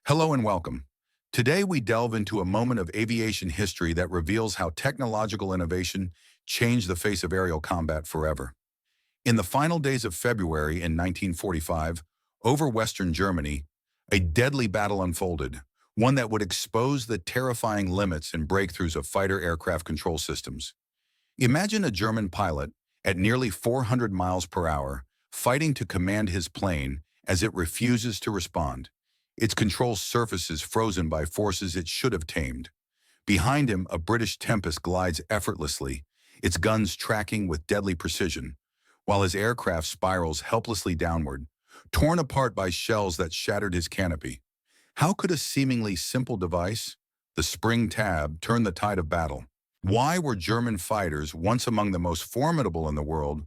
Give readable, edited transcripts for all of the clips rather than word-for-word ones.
Hello and welcome. Today we delve into a moment of aviation history that reveals how technological innovation changed the face of aerial combat forever. In the final days of February in 1945, over Western Germany, a deadly battle unfolded, one that would expose the terrifying limits and breakthroughs of fighter aircraft control systems. Imagine a German pilot at nearly 400 miles per hour fighting to command his plane as it refuses to respond, its control surfaces frozen by forces it should have tamed. Behind him, a British Tempest glides effortlessly, its guns tracking with deadly precision, while his aircraft spirals helplessly downward, torn apart by shells that shattered his canopy. How could a seemingly simple device, the spring tab, turn the tide of battle? Why were German fighters, once among the most formidable in the world,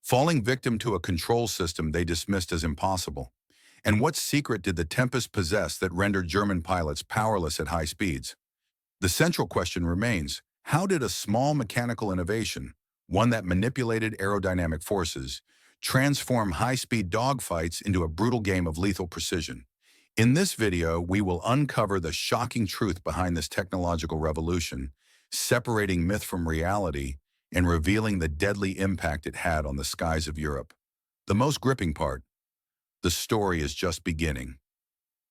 falling victim to a control system they dismissed as impossible? And what secret did the Tempest possess that rendered German pilots powerless at high speeds? The central question remains, how did a small mechanical innovation, one that manipulated aerodynamic forces, transform high-speed dogfights into a brutal game of lethal precision? In this video, we will uncover the shocking truth behind this technological revolution, separating myth from reality and revealing the deadly impact it had on the skies of Europe. The most gripping part: the story is just beginning.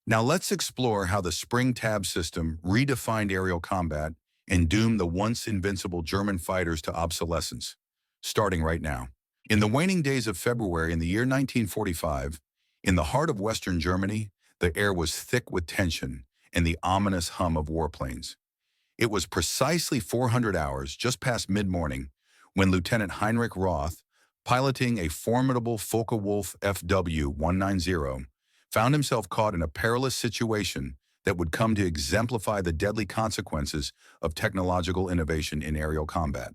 Now let's explore how the spring tab system redefined aerial combat and doomed the once invincible German fighters to obsolescence. Starting right now. In the waning days of February in the year 1945, in the heart of Western Germany, the air was thick with tension and the ominous hum of warplanes. It was precisely 400 hours just past mid-morning when Lieutenant Heinrich Roth, piloting a formidable Focke-Wulf FW190, found himself caught in a perilous situation that would come to exemplify the deadly consequences of technological innovation in aerial combat.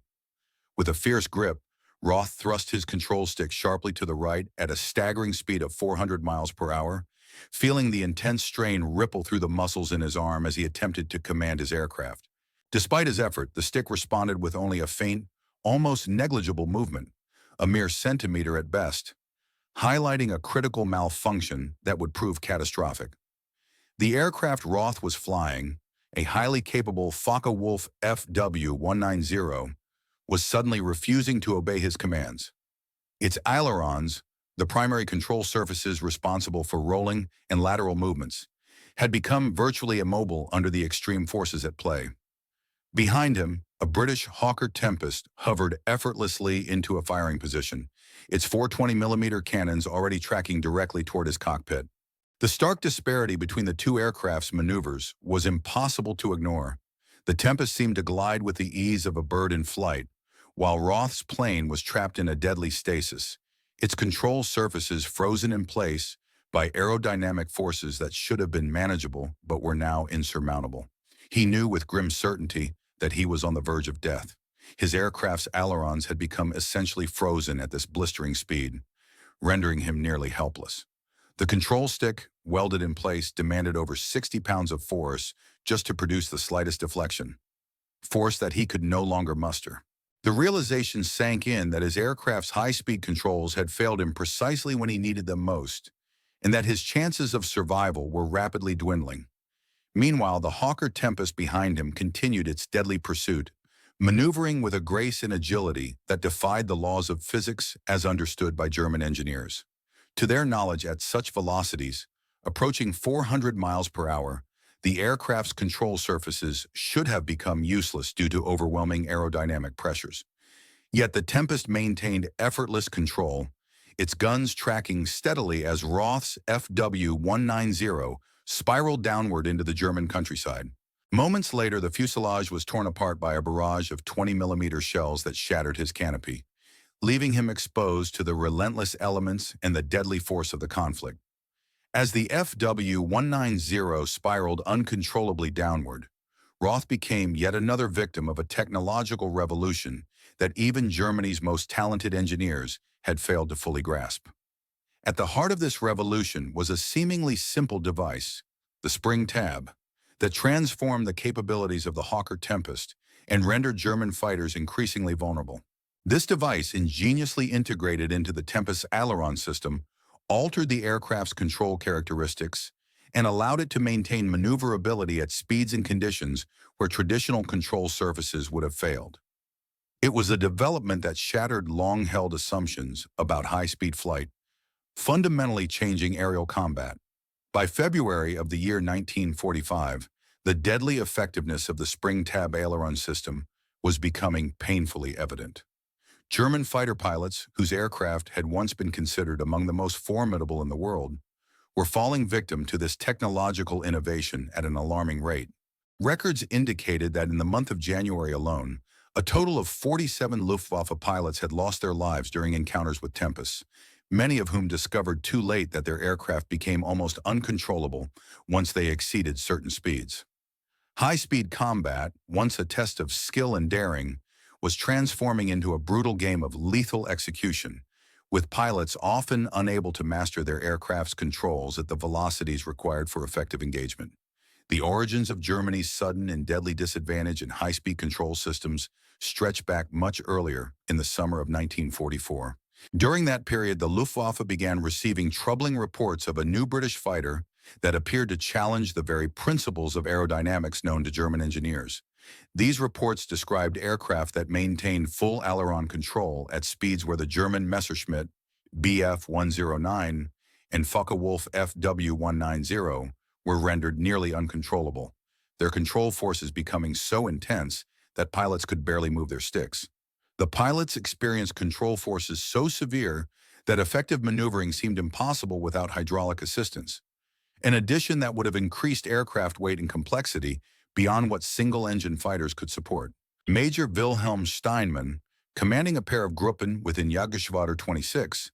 With a fierce grip, Roth thrust his control stick sharply to the right at a staggering speed of 400 miles per hour, feeling the intense strain ripple through the muscles in his arm as he attempted to command his aircraft. Despite his effort, the stick responded with only a faint, almost negligible movement, a mere centimeter at best, highlighting a critical malfunction that would prove catastrophic. The aircraft Roth was flying, a highly capable Focke-Wulf FW190, was suddenly refusing to obey his commands. Its ailerons, the primary control surfaces responsible for rolling and lateral movements, had become virtually immobile under the extreme forces at play. Behind him, a British Hawker Tempest hovered effortlessly into a firing position, its 420mm cannons already tracking directly toward his cockpit. The stark disparity between the two aircraft's maneuvers was impossible to ignore. The Tempest seemed to glide with the ease of a bird in flight, while Roth's plane was trapped in a deadly stasis, its control surfaces frozen in place by aerodynamic forces that should have been manageable but were now insurmountable. He knew with grim certainty that he was on the verge of death. His aircraft's ailerons had become essentially frozen at this blistering speed, rendering him nearly helpless. The control stick, welded in place, demanded over 60 pounds of force just to produce the slightest deflection, force that he could no longer muster. The realization sank in that his aircraft's high-speed controls had failed him precisely when he needed them most, and that his chances of survival were rapidly dwindling. Meanwhile, the Hawker Tempest behind him continued its deadly pursuit, maneuvering with a grace and agility that defied the laws of physics as understood by German engineers. To their knowledge, at such velocities, approaching 400 miles per hour, the aircraft's control surfaces should have become useless due to overwhelming aerodynamic pressures. Yet the Tempest maintained effortless control, its guns tracking steadily as Roth's FW190 spiraled downward into the German countryside. Moments later, the fuselage was torn apart by a barrage of 20mm shells that shattered his canopy, leaving him exposed to the relentless elements and the deadly force of the conflict. As the FW190 spiraled uncontrollably downward, Roth became yet another victim of a technological revolution that even Germany's most talented engineers had failed to fully grasp. At the heart of this revolution was a seemingly simple device, the spring tab, that transformed the capabilities of the Hawker Tempest and rendered German fighters increasingly vulnerable. This device, ingeniously integrated into the Tempest's aileron system, altered the aircraft's control characteristics and allowed it to maintain maneuverability at speeds and conditions where traditional control surfaces would have failed. It was a development that shattered long-held assumptions about high-speed flight, fundamentally changing aerial combat. By February of the year 1945, the deadly effectiveness of the spring-tab aileron system was becoming painfully evident. German fighter pilots, whose aircraft had once been considered among the most formidable in the world, were falling victim to this technological innovation at an alarming rate. Records indicated that in the month of January alone, a total of 47 Luftwaffe pilots had lost their lives during encounters with Tempests, many of whom discovered too late that their aircraft became almost uncontrollable once they exceeded certain speeds. High-speed combat, once a test of skill and daring, was transforming into a brutal game of lethal execution, with pilots often unable to master their aircraft's controls at the velocities required for effective engagement. The origins of Germany's sudden and deadly disadvantage in high-speed control systems stretch back much earlier, in the summer of 1944. During that period, the Luftwaffe began receiving troubling reports of a new British fighter that appeared to challenge the very principles of aerodynamics known to German engineers. These reports described aircraft that maintained full aileron control at speeds where the German Messerschmitt BF109 and Focke-Wulf FW190 were rendered nearly uncontrollable, their control forces becoming so intense that pilots could barely move their sticks. The pilots experienced control forces so severe that effective maneuvering seemed impossible without hydraulic assistance, an addition that would have increased aircraft weight and complexity beyond what single-engine fighters could support. Major Wilhelm Steinmann, commanding a pair of Gruppen within Jagdgeschwader 26,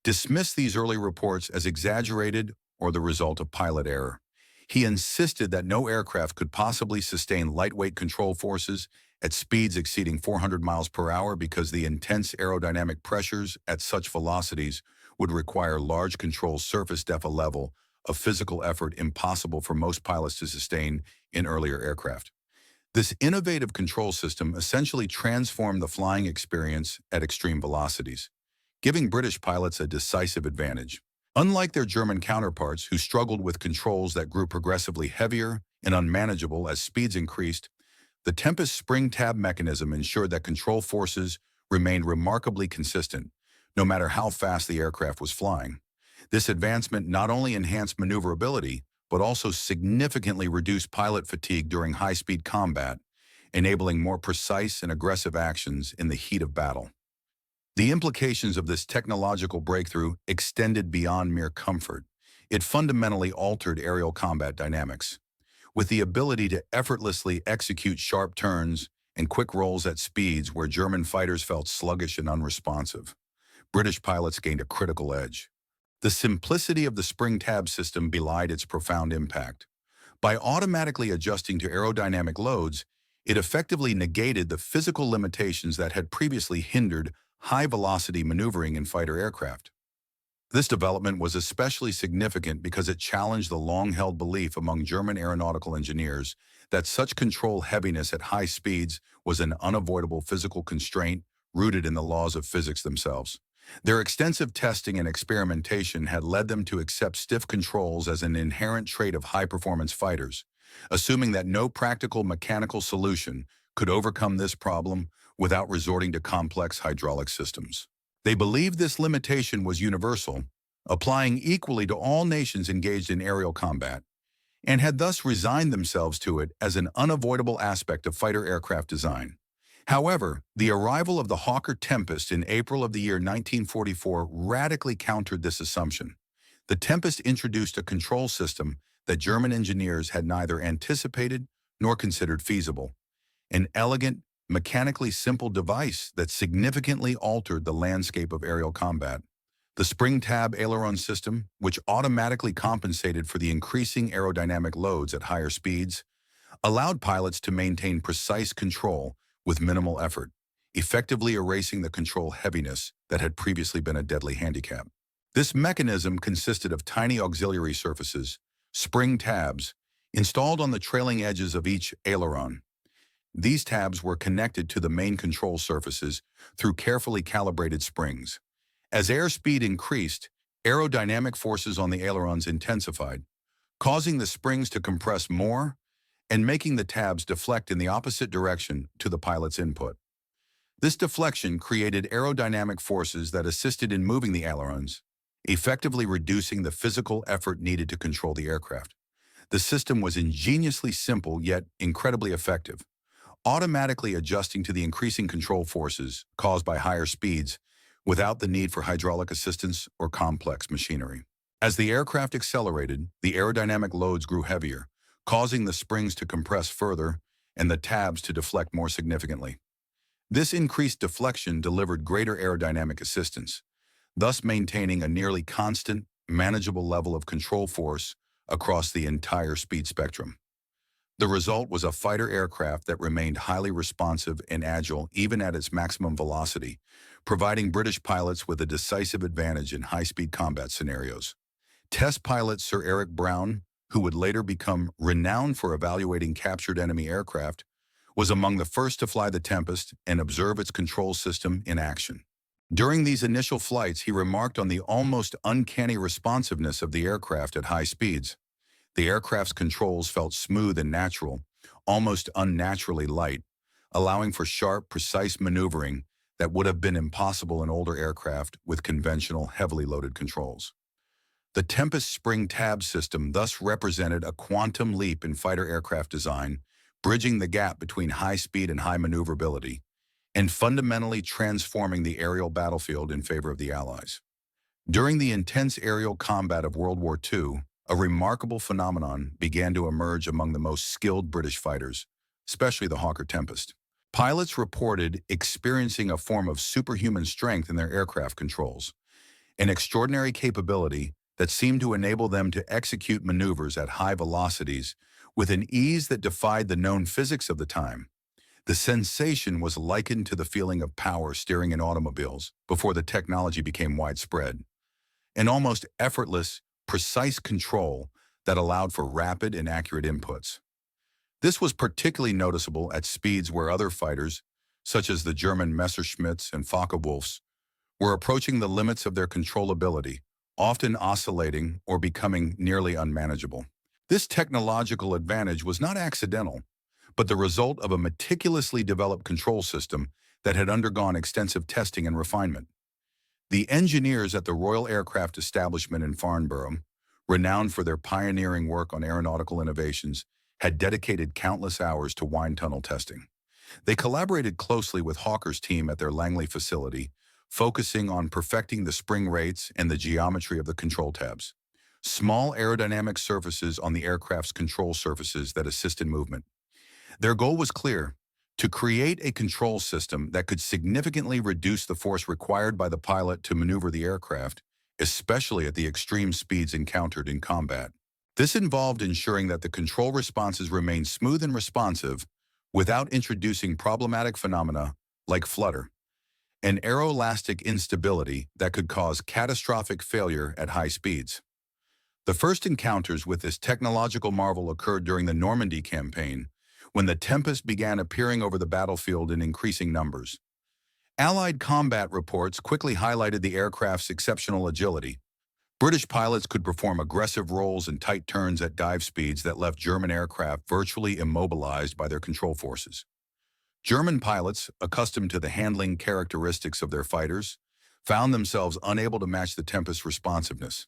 dismissed these early reports as exaggerated or the result of pilot error. He insisted that no aircraft could possibly sustain lightweight control forces at speeds exceeding 400 miles per hour because the intense aerodynamic pressures at such velocities would require large control surface depth, a level of physical effort impossible for most pilots to sustain in earlier aircraft. This innovative control system essentially transformed the flying experience at extreme velocities, giving British pilots a decisive advantage. Unlike their German counterparts, who struggled with controls that grew progressively heavier and unmanageable as speeds increased, the Tempest spring tab mechanism ensured that control forces remained remarkably consistent, no matter how fast the aircraft was flying. This advancement not only enhanced maneuverability, but also significantly reduced pilot fatigue during high-speed combat, enabling more precise and aggressive actions in the heat of battle. The implications of this technological breakthrough extended beyond mere comfort. It fundamentally altered aerial combat dynamics. With the ability to effortlessly execute sharp turns and quick rolls at speeds where German fighters felt sluggish and unresponsive, British pilots gained a critical edge. The simplicity of the spring tab system belied its profound impact. By automatically adjusting to aerodynamic loads, it effectively negated the physical limitations that had previously hindered high-velocity maneuvering in fighter aircraft. This development was especially significant because it challenged the long-held belief among German aeronautical engineers that such control heaviness at high speeds was an unavoidable physical constraint rooted in the laws of physics themselves. Their extensive testing and experimentation had led them to accept stiff controls as an inherent trait of high-performance fighters, assuming that no practical mechanical solution could overcome this problem without resorting to complex hydraulic systems. They believed this limitation was universal, applying equally to all nations engaged in aerial combat, and had thus resigned themselves to it as an unavoidable aspect of fighter aircraft design. However, the arrival of the Hawker Tempest in April of the year 1944 radically countered this assumption. The Tempest introduced a control system that German engineers had neither anticipated nor considered feasible, an elegant, mechanically simple device that significantly altered the landscape of aerial combat. The spring-tab aileron system, which automatically compensated for the increasing aerodynamic loads at higher speeds, allowed pilots to maintain precise control with minimal effort, effectively erasing the control heaviness that had previously been a deadly handicap. This mechanism consisted of tiny auxiliary surfaces, spring tabs, installed on the trailing edges of each aileron. These tabs were connected to the main control surfaces through carefully calibrated springs. As airspeed increased, aerodynamic forces on the ailerons intensified, causing the springs to compress more and making the tabs deflect in the opposite direction to the pilot's input. This deflection created aerodynamic forces that assisted in moving the ailerons, effectively reducing the physical effort needed to control the aircraft. The system was ingeniously simple yet incredibly effective, automatically adjusting to the increasing control forces caused by higher speeds without the need for hydraulic assistance or complex machinery. As the aircraft accelerated, the aerodynamic loads grew heavier, causing the springs to compress further and the tabs to deflect more significantly. This increased deflection delivered greater aerodynamic assistance, thus maintaining a nearly constant, manageable level of control force across the entire speed spectrum. The result was a fighter aircraft that remained highly responsive and agile even at its maximum velocity, providing British pilots with a decisive advantage in high-speed combat scenarios. Test pilot Sir Eric Brown, who would later become renowned for evaluating captured enemy aircraft, was among the first to fly the Tempest and observe its control system in action. During these initial flights, he remarked on the almost uncanny responsiveness of the aircraft at high speeds. The aircraft's controls felt smooth and natural, almost unnaturally light, allowing for sharp, precise maneuvering that would have been impossible in older aircraft with conventional, heavily loaded controls. The Tempest spring tab system thus represented a quantum leap in fighter aircraft design, bridging the gap between high speed and high maneuverability, and fundamentally transforming the aerial battlefield in favor of the Allies. During the intense aerial combat of World War II, a remarkable phenomenon began to emerge among the most skilled British fighters, especially the Hawker Tempest. Pilots reported experiencing a form of superhuman strength in their aircraft controls, an extraordinary capability that seemed to enable them to execute maneuvers at high velocities with an ease that defied the known physics of the time. The sensation was likened to the feeling of power steering in automobiles before the technology became widespread. An almost effortless, precise control that allowed for rapid and accurate inputs. This was particularly noticeable at speeds where other fighters, such as the German Messerschmitts and Focke-Wulfs, were approaching the limits of their controllability, often oscillating or becoming nearly unmanageable. This technological advantage was not accidental, but the result of a meticulously developed control system that had undergone extensive testing and refinement. The engineers at the Royal Aircraft Establishment in Farnborough, renowned for their pioneering work on aeronautical innovations, had dedicated countless hours to wind tunnel testing. They collaborated closely with Hawker's team at their Langley facility, focusing on perfecting the spring rates and the geometry of the control tabs, small aerodynamic surfaces on the aircraft's control surfaces that assist in movement. Their goal was clear: to create a control system that could significantly reduce the force required by the pilot to maneuver the aircraft, especially at the extreme speeds encountered in combat. This involved ensuring that the control responses remained smooth and responsive without introducing problematic phenomena like flutter and aeroelastic instability that could cause catastrophic failure at high speeds. The first encounters with this technological marvel occurred during the Normandy campaign, when the Tempest began appearing over the battlefield in increasing numbers. Allied combat reports quickly highlighted the aircraft's exceptional agility. British pilots could perform aggressive rolls and tight turns at dive speeds that left German aircraft virtually immobilized by their control forces. German pilots, accustomed to the handling characteristics of their fighters, found themselves unable to match the Tempest's responsiveness.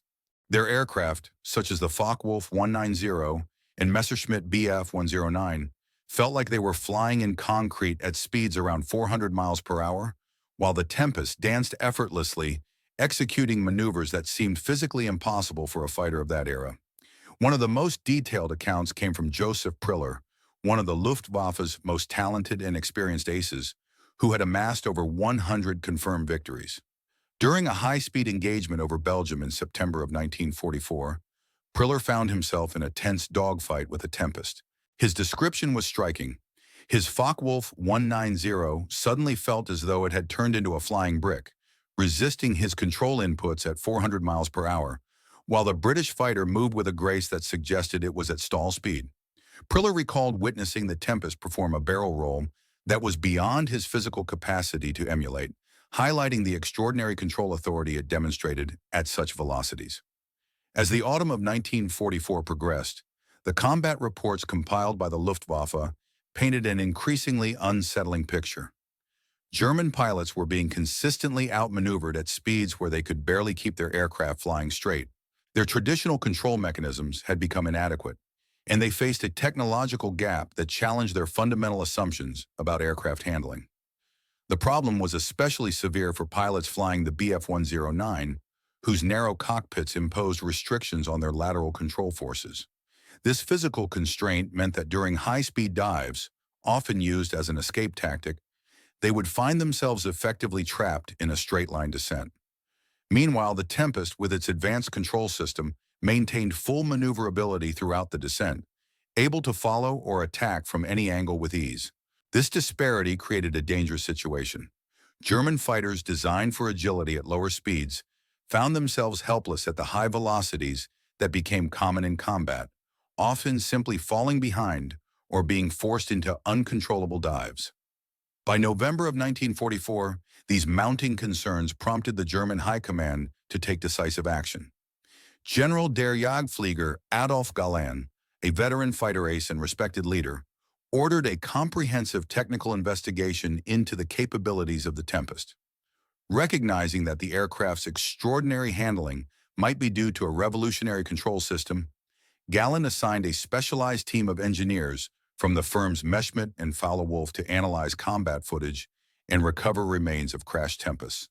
Their aircraft, such as the Focke-Wulf 190 and Messerschmitt BF 109, felt like they were flying in concrete at speeds around 400 miles per hour, while the Tempest danced effortlessly, executing maneuvers that seemed physically impossible for a fighter of that era. One of the most detailed accounts came from Joseph Priller, one of the Luftwaffe's most talented and experienced aces, who had amassed over 100 confirmed victories. During a high-speed engagement over Belgium in September of 1944, Priller found himself in a tense dogfight with a Tempest. His description was striking. His Focke-Wulf 190 suddenly felt as though it had turned into a flying brick, resisting his control inputs at 400 miles per hour, while the British fighter moved with a grace that suggested it was at stall speed. Priller recalled witnessing the Tempest perform a barrel roll that was beyond his physical capacity to emulate, highlighting the extraordinary control authority it demonstrated at such velocities. As the autumn of 1944 progressed, the combat reports compiled by the Luftwaffe painted an increasingly unsettling picture. German pilots were being consistently outmaneuvered at speeds where they could barely keep their aircraft flying straight. Their traditional control mechanisms had become inadequate, and they faced a technological gap that challenged their fundamental assumptions about aircraft handling. The problem was especially severe for pilots flying the BF109, whose narrow cockpits imposed restrictions on their lateral control forces. This physical constraint meant that during high-speed dives, often used as an escape tactic, they would find themselves effectively trapped in a straight-line descent. Meanwhile, the Tempest, with its advanced control system, maintained full maneuverability throughout the descent, able to follow or attack from any angle with ease. This disparity created a dangerous situation. German fighters designed for agility at lower speeds found themselves helpless at the high velocities that became common in combat, often simply falling behind or being forced into uncontrollable dives. By November of 1944, these mounting concerns prompted the German High Command to take decisive action. General der Jagdflieger Adolf Galland, a veteran fighter ace and respected leader, ordered a comprehensive technical investigation into the capabilities of the Tempest. Recognizing that the aircraft's extraordinary handling might be due to a revolutionary control system, Galland assigned a specialized team of engineers from the firms Meshmet and Fowler-Wolf to analyze combat footage and recover remains of crashed Tempests.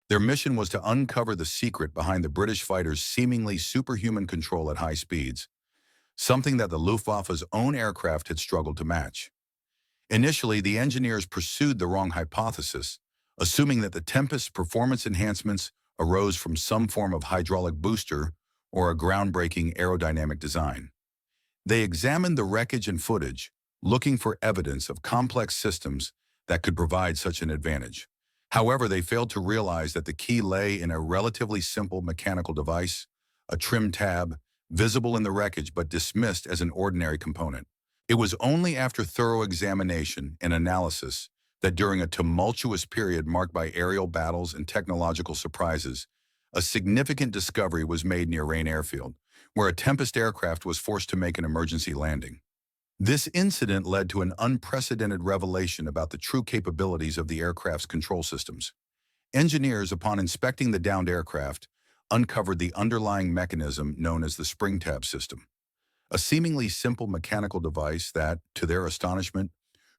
Their mission was to uncover the secret behind the British fighters' seemingly superhuman control at high speeds, something that the Luftwaffe's own aircraft had struggled to match. Initially, the engineers pursued the wrong hypothesis, assuming that the Tempest's performance enhancements arose from some form of hydraulic booster or a groundbreaking aerodynamic design. They examined the wreckage and footage, looking for evidence of complex systems that could provide such an advantage. However, they failed to realize that the key lay in a relatively simple mechanical device, a trim tab, visible in the wreckage but dismissed as an ordinary component. It was only after thorough examination and analysis that during a tumultuous period marked by aerial battles and technological surprises, a significant discovery was made near Rain Airfield, where a Tempest aircraft was forced to make an emergency landing. This incident led to an unprecedented revelation about the true capabilities of the aircraft's control systems. Engineers, upon inspecting the downed aircraft, uncovered the underlying mechanism known as the spring tab system, a seemingly simple mechanical device that, to their astonishment,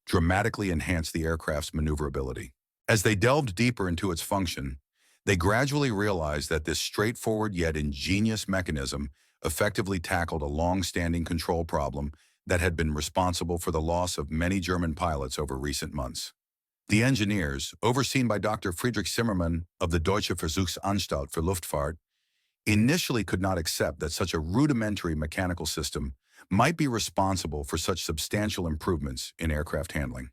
dramatically enhanced the aircraft's maneuverability. As they delved deeper into its function, they gradually realized that this straightforward yet ingenious mechanism effectively tackled a long-standing control problem that had been responsible for the loss of many German pilots over recent months. The engineers, overseen by Dr. Friedrich Zimmermann of the Deutsche Versuchsanstalt für Luftfahrt, initially could not accept that such a rudimentary mechanical system might be responsible for such substantial improvements in aircraft handling.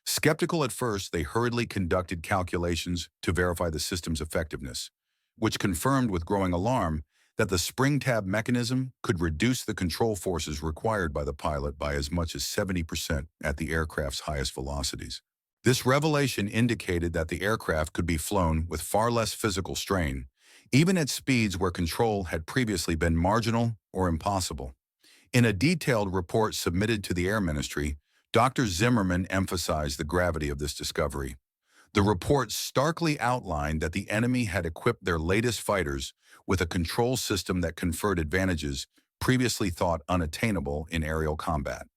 Skeptical at first, they hurriedly conducted calculations to verify the system's effectiveness, which confirmed with growing alarm that the spring tab mechanism could reduce the control forces required by the pilot by as much as 70% at the aircraft's highest velocities. This revelation indicated that the aircraft could be flown with far less physical strain, even at speeds where control had previously been marginal or impossible. In a detailed report submitted to the Air Ministry, Dr. Zimmermann emphasized the gravity of this discovery. The report starkly outlined that the enemy had equipped their latest fighters with a control system that conferred advantages previously thought unattainable in aerial combat.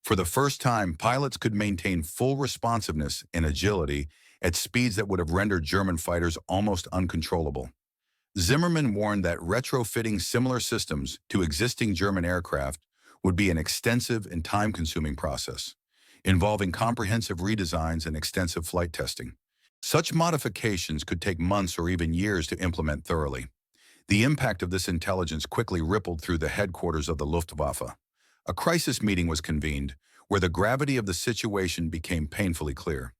For the first time, pilots could maintain full responsiveness and agility at speeds that would have rendered German fighters almost uncontrollable. Zimmermann warned that retrofitting similar systems to existing German aircraft would be an extensive and time-consuming process, involving comprehensive redesigns and extensive flight testing. Such modifications could take months or even years to implement thoroughly. The impact of this intelligence quickly rippled through the headquarters of the Luftwaffe. A crisis meeting was convened, where the gravity of the situation became painfully clear.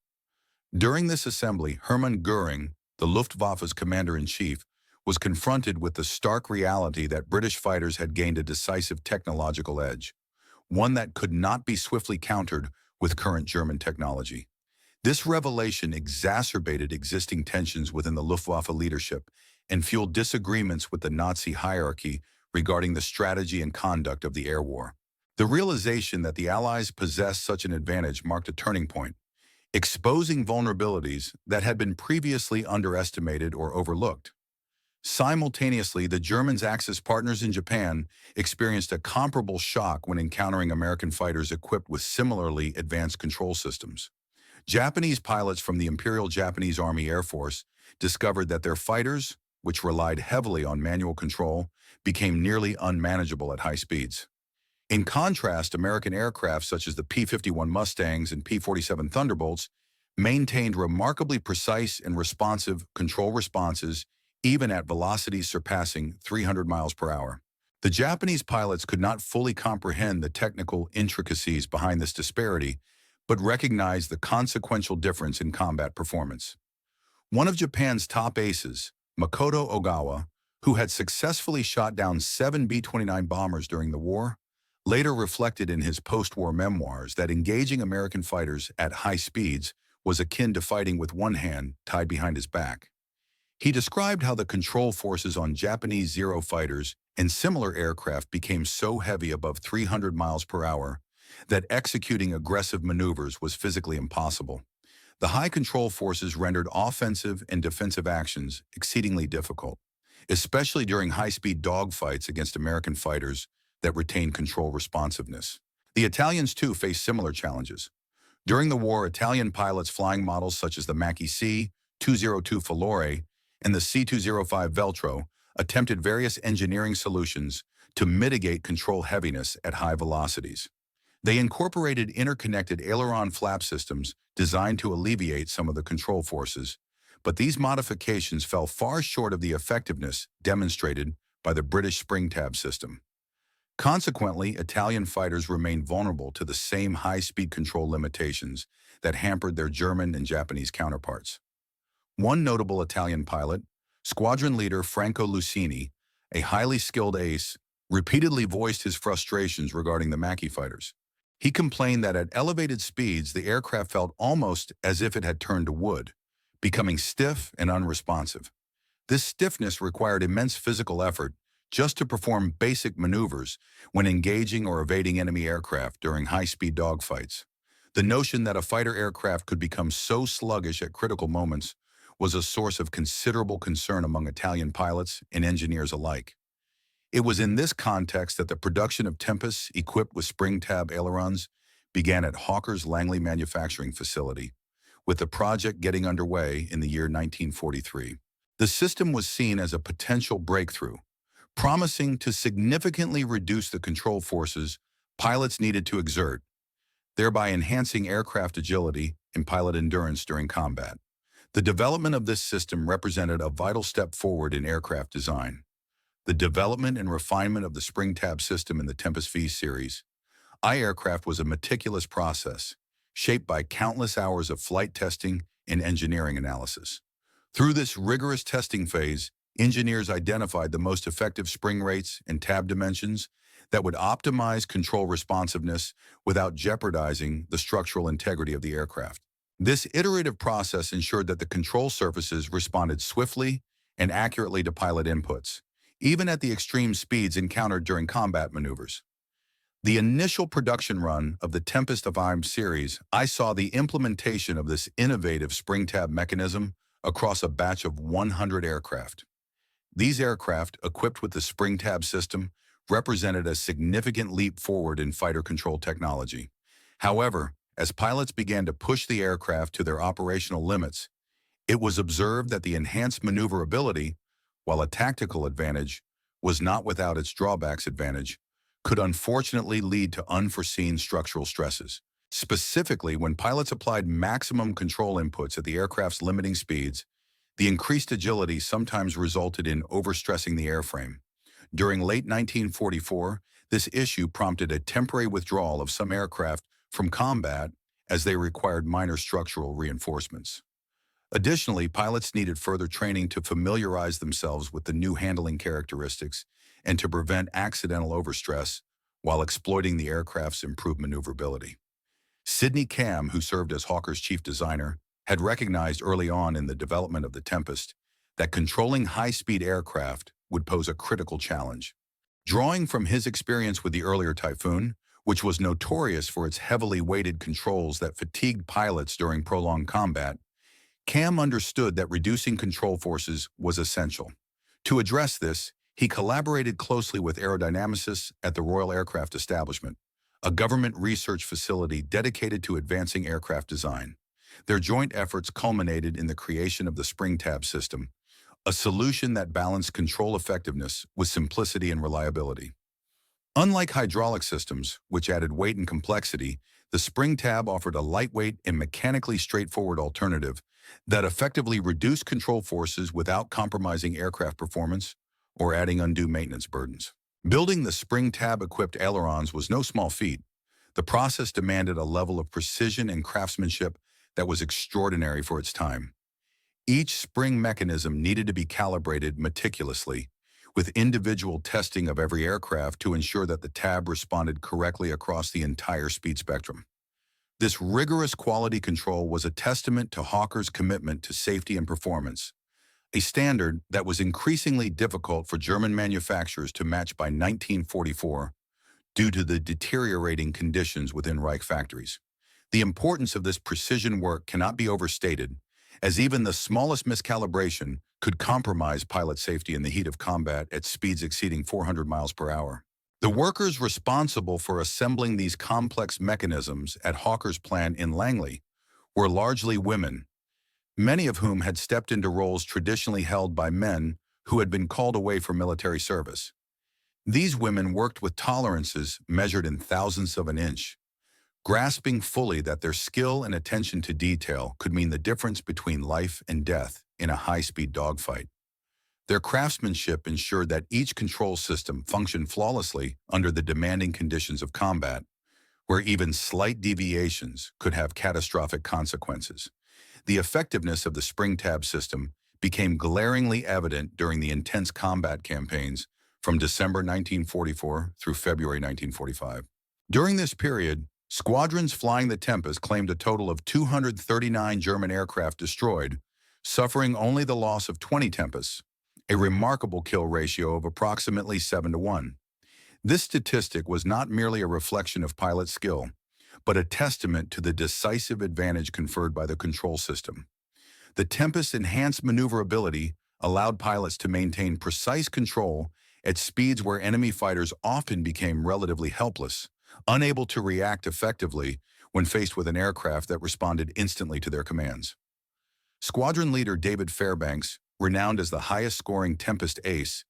During this assembly, Hermann Göring, the Luftwaffe's commander-in-chief, was confronted with the stark reality that British fighters had gained a decisive technological edge, one that could not be swiftly countered with current German technology. This revelation exacerbated existing tensions within the Luftwaffe leadership and fueled disagreements with the Nazi hierarchy regarding the strategy and conduct of the air war. The realization that the Allies possessed such an advantage marked a turning point, exposing vulnerabilities that had been previously underestimated or overlooked. Simultaneously, the Germans' Axis partners in Japan experienced a comparable shock when encountering American fighters equipped with similarly advanced control systems. Japanese pilots from the Imperial Japanese Army Air Force discovered that their fighters, which relied heavily on manual control, became nearly unmanageable at high speeds. In contrast, American aircraft such as the P-51 Mustangs and P-47 Thunderbolts maintained remarkably precise and responsive control responses even at velocities surpassing 300 miles per hour. The Japanese pilots could not fully comprehend the technical intricacies behind this disparity, but recognized the consequential difference in combat performance. One of Japan's top aces, Makoto Ogawa, who had successfully shot down 7 B-29 bombers during the war, later reflected in his post-war memoirs that engaging American fighters at high speeds was akin to fighting with one hand tied behind his back. He described how the control forces on Japanese Zero fighters and similar aircraft became so heavy above 300 miles per hour that executing aggressive maneuvers was physically impossible. The high control forces rendered offensive and defensive actions exceedingly difficult, especially during high-speed dogfights against American fighters that retained control responsiveness. The Italians, too, faced similar challenges. During the war, Italian pilots flying models such as the Macchi C-202 Falore and the C-205 Veltro attempted various engineering solutions to mitigate control heaviness at high velocities. They incorporated interconnected aileron flap systems designed to alleviate some of the control forces, but these modifications fell far short of the effectiveness demonstrated by the British spring tab system. Consequently, Italian fighters remained vulnerable to the same high-speed control limitations that hampered their German and Japanese counterparts. One notable Italian pilot, squadron leader Franco Lucini, a highly skilled ace, repeatedly voiced his frustrations regarding the Macchi fighters. He complained that at elevated speeds, the aircraft felt almost as if it had turned to wood, becoming stiff and unresponsive. This stiffness required immense physical effort just to perform basic maneuvers when engaging or evading enemy aircraft during high-speed dogfights. The notion that a fighter aircraft could become so sluggish at critical moments was a source of considerable concern among Italian pilots and engineers alike. It was in this context that the production of Tempests equipped with spring-tab ailerons began at Hawker's Langley manufacturing facility, with the project getting underway in the year 1943. The system was seen as a potential breakthrough, promising to significantly reduce the control forces pilots needed to exert, thereby enhancing aircraft agility and pilot endurance during combat. The development of this system represented a vital step forward in aircraft design. The development and refinement of the spring tab system in the Tempest V series I aircraft was a meticulous process, shaped by countless hours of flight testing and engineering analysis. Through this rigorous testing phase, engineers identified the most effective spring rates and tab dimensions that would optimize control responsiveness without jeopardizing the structural integrity of the aircraft. This iterative process ensured that the control surfaces responded swiftly and accurately to pilot inputs, even at the extreme speeds encountered during combat maneuvers. The initial production run of the Tempest V series, I saw the implementation of this innovative spring tab mechanism across a batch of 100 aircraft. These aircraft, equipped with the spring tab system, represented a significant leap forward in fighter control technology. However, as pilots began to push the aircraft to their operational limits, it was observed that the enhanced maneuverability, while a tactical advantage, was not without its drawbacks advantage, could unfortunately lead to unforeseen structural stresses. Specifically, when pilots applied maximum control inputs at the aircraft's limiting speeds, the increased agility sometimes resulted in overstressing the airframe. During late 1944, this issue prompted a temporary withdrawal of some aircraft from combat as they required minor structural reinforcements. Additionally, pilots needed further training to familiarize themselves with the new handling characteristics and to prevent accidental overstress while exploiting the aircraft's improved maneuverability. Sidney Cam, who served as Hawker's chief designer, had recognized early on in the development of the Tempest that controlling high-speed aircraft would pose a critical challenge. Drawing from his experience with the earlier Typhoon, which was notorious for its heavily weighted controls that fatigued pilots during prolonged combat, Cam understood that reducing control forces was essential. To address this, he collaborated closely with aerodynamicists at the Royal Aircraft Establishment, a government research facility dedicated to advancing aircraft design. Their joint efforts culminated in the creation of the spring tab system, a solution that balanced control effectiveness with simplicity and reliability. Unlike hydraulic systems, which added weight and complexity, the spring tab offered a lightweight and mechanically straightforward alternative that effectively reduced control forces without compromising aircraft performance or adding undue maintenance burdens. Building the spring tab-equipped ailerons was no small feat. The process demanded a level of precision and craftsmanship that was extraordinary for its time. Each spring mechanism needed to be calibrated meticulously, with individual testing of every aircraft to ensure that the tab responded correctly across the entire speed spectrum. This rigorous quality control was a testament to Hawker's commitment to safety and performance, a standard that was increasingly difficult for German manufacturers to match by 1944 due to the deteriorating conditions within Reich factories. The importance of this precision work cannot be overstated, as even the smallest miscalibration could compromise pilot safety in the heat of combat at speeds exceeding 400 miles per hour. The workers responsible for assembling these complex mechanisms at Hawker's plant in Langley were largely women, many of whom had stepped into roles traditionally held by men who had been called away for military service. These women worked with tolerances measured in thousandths of an inch, grasping fully that their skill and attention to detail could mean the difference between life and death in a high-speed dogfight. Their craftsmanship ensured that each control system functioned flawlessly under the demanding conditions of combat, where even slight deviations could have catastrophic consequences. The effectiveness of the spring tab system became glaringly evident during the intense combat campaigns from December 1944 through February 1945. During this period, squadrons flying the Tempest claimed a total of 239 German aircraft destroyed, suffering only the loss of 20 Tempests, a remarkable kill ratio of approximately 7-to-1. This statistic was not merely a reflection of pilot skill, but a testament to the decisive advantage conferred by the control system. The Tempest's enhanced maneuverability allowed pilots to maintain precise control at speeds where enemy fighters often became relatively helpless, unable to react effectively when faced with an aircraft that responded instantly to their commands. Squadron leader David Fairbanks, renowned as the highest-scoring Tempest ace,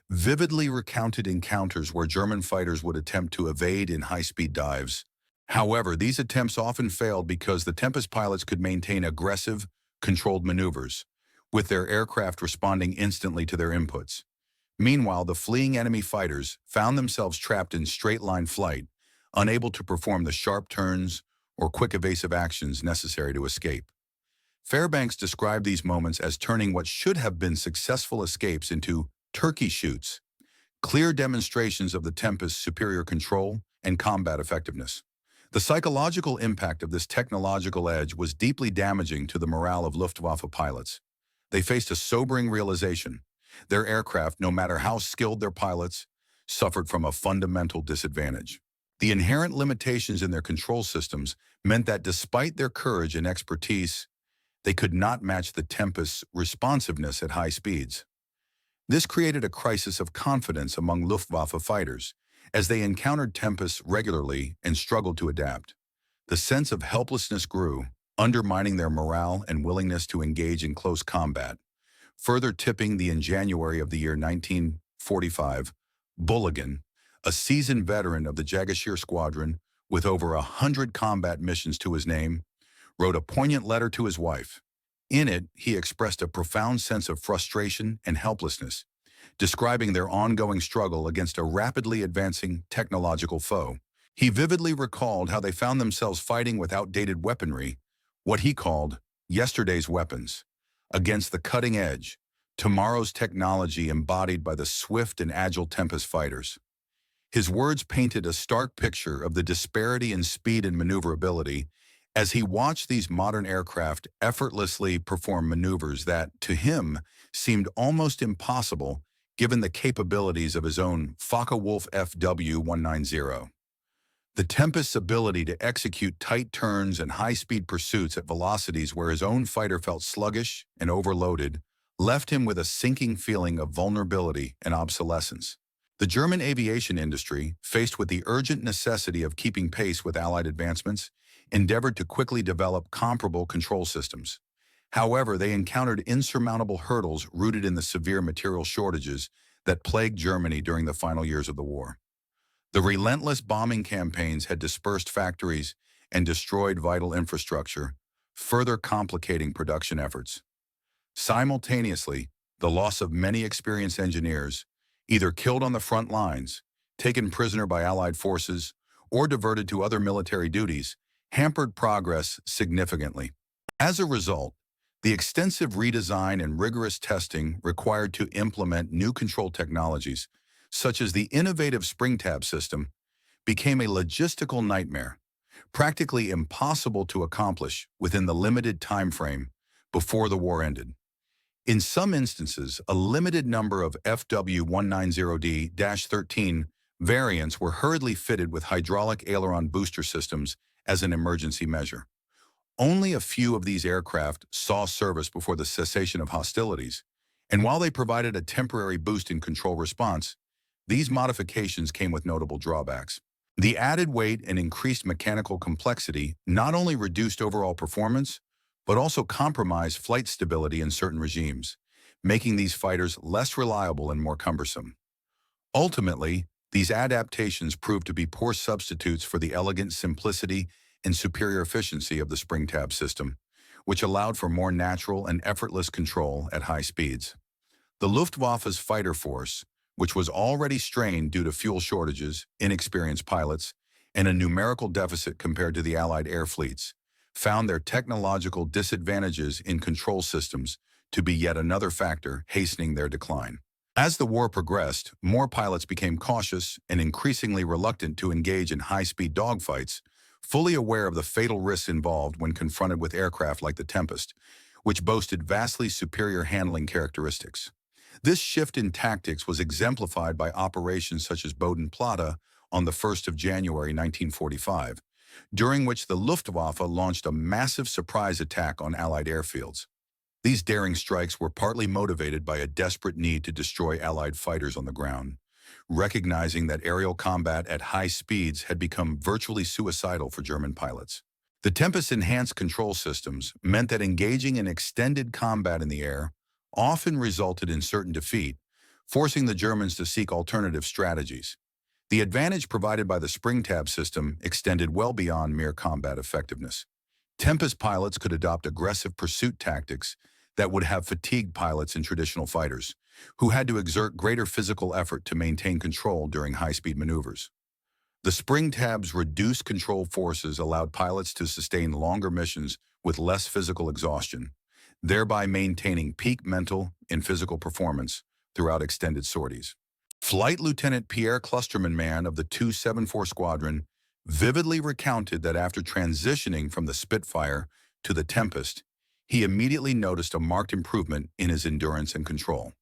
vividly recounted encounters where German fighters would attempt to evade in high-speed dives. However, these attempts often failed because the Tempest pilots could maintain aggressive, controlled maneuvers, with their aircraft responding instantly to their inputs. Meanwhile, the fleeing enemy fighters found themselves trapped in straight-line flight, unable to perform the sharp turns or quick evasive actions necessary to escape. Fairbanks described these moments as turning what should have been successful escapes into turkey shoots, clear demonstrations of the Tempest's superior control and combat effectiveness. The psychological impact of this technological edge was deeply damaging to the morale of Luftwaffe pilots. They faced a sobering realization: their aircraft, no matter how skilled their pilots, suffered from a fundamental disadvantage. The inherent limitations in their control systems meant that despite their courage and expertise, they could not match the Tempest's responsiveness at high speeds. This created a crisis of confidence among Luftwaffe fighters, as they encountered Tempests regularly and struggled to adapt. The sense of helplessness grew, undermining their morale and willingness to engage in close combat. Further tipping in January of the year 1945, Bulligan, a seasoned veteran of the Jagasheer Squadron with over 100 combat missions to his name, wrote a poignant letter to his wife. In it, he expressed a profound sense of frustration and helplessness, describing their ongoing struggle against a rapidly advancing technological foe. He vividly recalled how they found themselves fighting with outdated weaponry, what he called yesterday's weapons, against the cutting edge, tomorrow's technology embodied by the swift and agile Tempest fighters. His words painted a stark picture of the disparity in speed and maneuverability as he watched these modern aircraft effortlessly perform maneuvers that, to him, seemed almost impossible given the capabilities of his own Focke-Wulf FW190. The Tempest's ability to execute tight turns and high-speed pursuits at velocities where his own fighter felt sluggish and overloaded left him with a sinking feeling of vulnerability and obsolescence. The German aviation industry, faced with the urgent necessity of keeping pace with Allied advancements, endeavored to quickly develop comparable control systems. However, they encountered insurmountable hurdles rooted in the severe material shortages that plagued Germany during the final years of the war. The relentless bombing campaigns had dispersed factories and destroyed vital infrastructure, further complicating production efforts. Simultaneously, the loss of many experienced engineers, either killed on the front lines, taken prisoner by Allied forces, or diverted to other military duties, hampered progress significantly. As a result, the extensive redesign and rigorous testing required to implement new control technologies, such as the innovative spring tab system, became a logistical nightmare, practically impossible to accomplish within the limited time frame before the war ended. In some instances, a limited number of FW190D-13 variants were hurriedly fitted with hydraulic aileron booster systems as an emergency measure. Only a few of these aircraft saw service before the cessation of hostilities, and while they provided a temporary boost in control response, these modifications came with notable drawbacks. The added weight and increased mechanical complexity not only reduced overall performance, but also compromised flight stability in certain regimes, making these fighters less reliable and more cumbersome. Ultimately, these adaptations proved to be poor substitutes for the elegant simplicity and superior efficiency of the spring tab system, which allowed for more natural and effortless control at high speeds. The Luftwaffe's fighter force, which was already strained due to fuel shortages, inexperienced pilots, and a numerical deficit compared to the Allied air fleets, found their technological disadvantages in control systems to be yet another factor hastening their decline. As the war progressed, more pilots became cautious and increasingly reluctant to engage in high-speed dogfights, fully aware of the fatal risks involved when confronted with aircraft like the Tempest, which boasted vastly superior handling characteristics. This shift in tactics was exemplified by operations such as Boden-Platte on the 1st of January 1945, during which the Luftwaffe launched a massive surprise attack on Allied airfields. These daring strikes were partly motivated by a desperate need to destroy Allied fighters on the ground, recognizing that aerial combat at high speeds had become virtually suicidal for German pilots. The Tempest's enhanced control systems meant that engaging in extended combat in the air often resulted in certain defeat, forcing the Germans to seek alternative strategies. The advantage provided by the spring tab system extended well beyond mere combat effectiveness. Tempest pilots could adopt aggressive pursuit tactics that would have fatigued pilots in traditional fighters, who had to exert greater physical effort to maintain control during high-speed maneuvers. The spring tab's reduced control forces allowed pilots to sustain longer missions with less physical exhaustion, thereby maintaining peak mental and physical performance throughout extended sorties. Flight Lieutenant Pierre Klusterman of the 274 Squadron vividly recounted that after transitioning from the Spitfire to the Tempest, he immediately noticed a marked improvement in his endurance and control.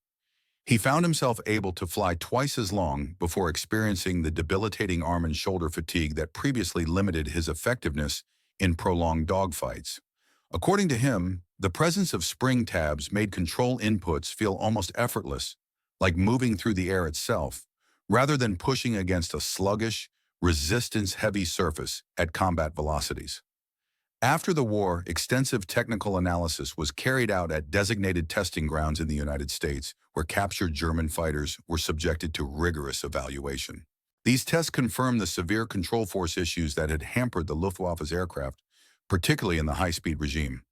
He found himself able to fly twice as long before experiencing the debilitating arm and shoulder fatigue that previously limited his effectiveness in prolonged dogfights. According to him, the presence of spring tabs made control inputs feel almost effortless, like moving through the air itself, rather than pushing against a sluggish, resistance-heavy surface at combat velocities. After the war, extensive technical analysis was carried out at designated testing grounds in the United States, where captured German fighters were subjected to rigorous evaluation. These tests confirmed the severe control force issues that had hampered the Luftwaffe's aircraft, particularly in the high-speed regime.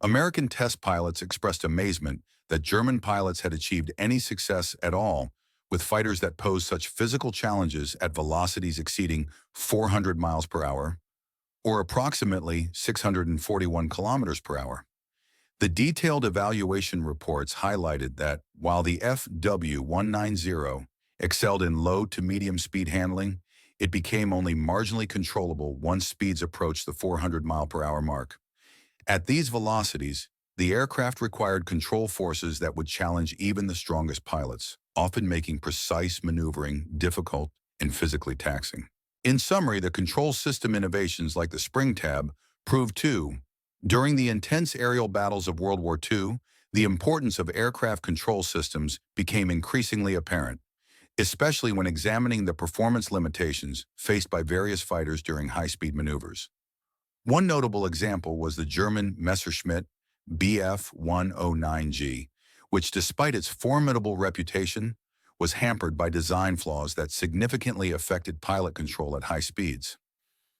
American test pilots expressed amazement that German pilots had achieved any success at all with fighters that posed such physical challenges at velocities exceeding 400 miles per hour, or approximately 641 kilometers per hour. The detailed evaluation reports highlighted that while the FW190 excelled in low to medium speed handling, It became only marginally controllable once speeds approached the 400-mile-per-hour mark. At these velocities, the aircraft required control forces that would challenge even the strongest pilots, often making precise maneuvering difficult and physically taxing. In summary, the control system innovations like the spring tab proved too. During the intense aerial battles of World War II, the importance of aircraft control systems became increasingly apparent, especially when examining the performance limitations faced by various fighters during high-speed maneuvers. One notable example was the German Messerschmitt BF109G, which despite its formidable reputation, was hampered by design flaws that significantly affected pilot control at high speeds.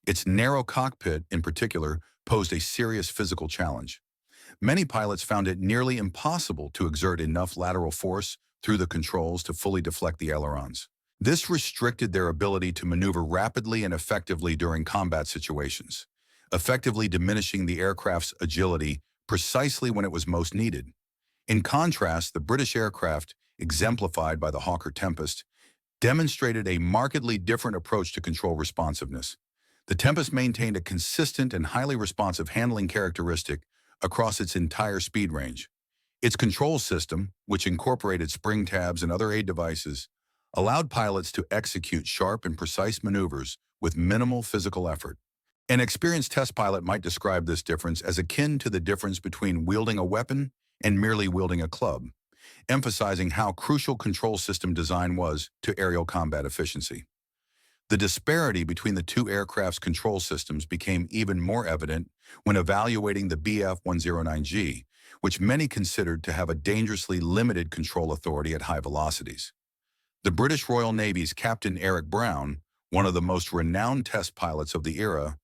Its narrow cockpit, in particular, posed a serious physical challenge. Many pilots found it nearly impossible to exert enough lateral force through the controls to fully deflect the ailerons. This restricted their ability to maneuver rapidly and effectively during combat situations, effectively diminishing the aircraft's agility precisely when it was most needed. In contrast, the British aircraft, exemplified by the Hawker Tempest, demonstrated a markedly different approach to control responsiveness. The Tempest maintained a consistent and highly responsive handling characteristic across its entire speed range. Its control system, which incorporated spring tabs and other aid devices, allowed pilots to execute sharp and precise maneuvers with minimal physical effort. An experienced test pilot might describe this difference as akin to the difference between wielding a weapon and merely wielding a club, emphasizing how crucial control system design was to aerial combat efficiency. The disparity between the two aircraft's control systems became even more evident when evaluating the BF109G, which many considered to have a dangerously limited control authority at high velocities. The British Royal Navy's Captain Eric Brown, one of the most renowned test pilots of the era,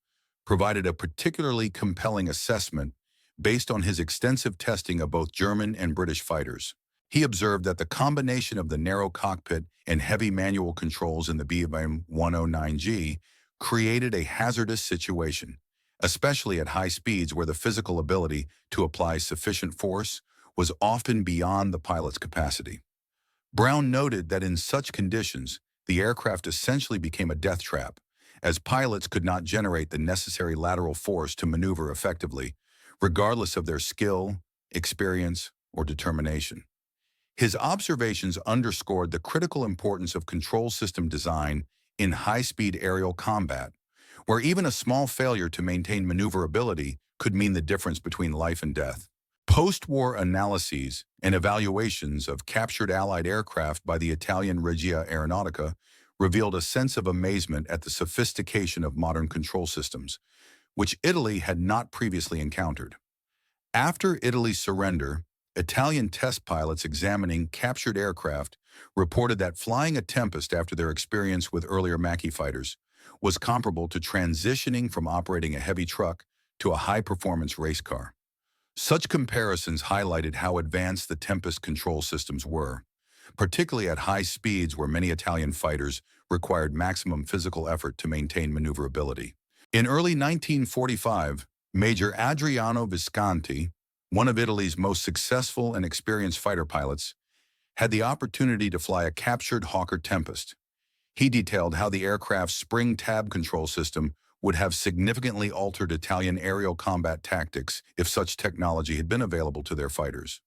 provided a particularly compelling assessment based on his extensive testing of both German and British fighters. He observed that the combination of the narrow cockpit and heavy manual controls in the BF109G created a hazardous situation, especially at high speeds where the physical ability to apply sufficient force was often beyond the pilot's capacity. Brown noted that in such conditions, the aircraft essentially became a death trap, as pilots could not generate the necessary lateral force to maneuver effectively, regardless of their skill, experience, or determination. His observations underscored the critical importance of control system design in high-speed aerial combat, where even a small failure to maintain maneuverability could mean the difference between life and death. Post-war analyses and evaluations of captured Allied aircraft by the Italian Regia Aeronautica revealed a sense of amazement at the sophistication of modern control systems, which Italy had not previously encountered. After Italy's surrender, Italian test pilots examining captured aircraft reported that flying a Tempest after their experience with earlier Macchi fighters was comparable to transitioning from operating a heavy truck to a high-performance race car. Such comparisons highlighted how advanced the Tempest control systems were, particularly at high speeds where many Italian fighters required maximum physical effort to maintain maneuverability. In early 1945, Major Adriano Visconti, one of Italy's most successful and experienced fighter pilots, had the opportunity to fly a captured Hawker Tempest. He detailed how the aircraft's spring tab control system would have significantly altered Italian aerial combat tactics if such technology had been available to their fighters.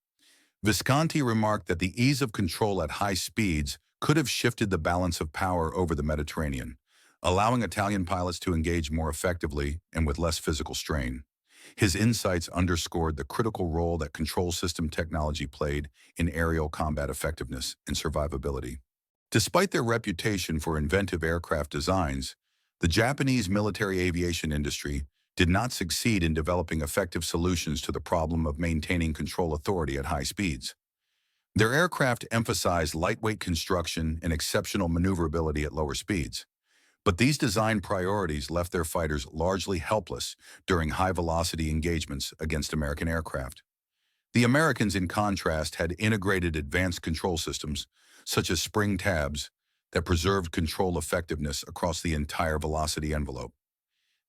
Visconti remarked that the ease of control at high speeds could have shifted the balance of power over the Mediterranean, allowing Italian pilots to engage more effectively and with less physical strain. His insights underscored the critical role that control system technology played in aerial combat effectiveness and survivability. Despite their reputation for inventive aircraft designs, the Japanese military aviation industry did not succeed in developing effective solutions to the problem of maintaining control authority at high speeds. Their aircraft emphasized lightweight construction and exceptional maneuverability at lower speeds. But these design priorities left their fighters largely helpless during high-velocity engagements against American aircraft. The Americans, in contrast, had integrated advanced control systems, such as spring tabs, that preserved control effectiveness across the entire velocity envelope.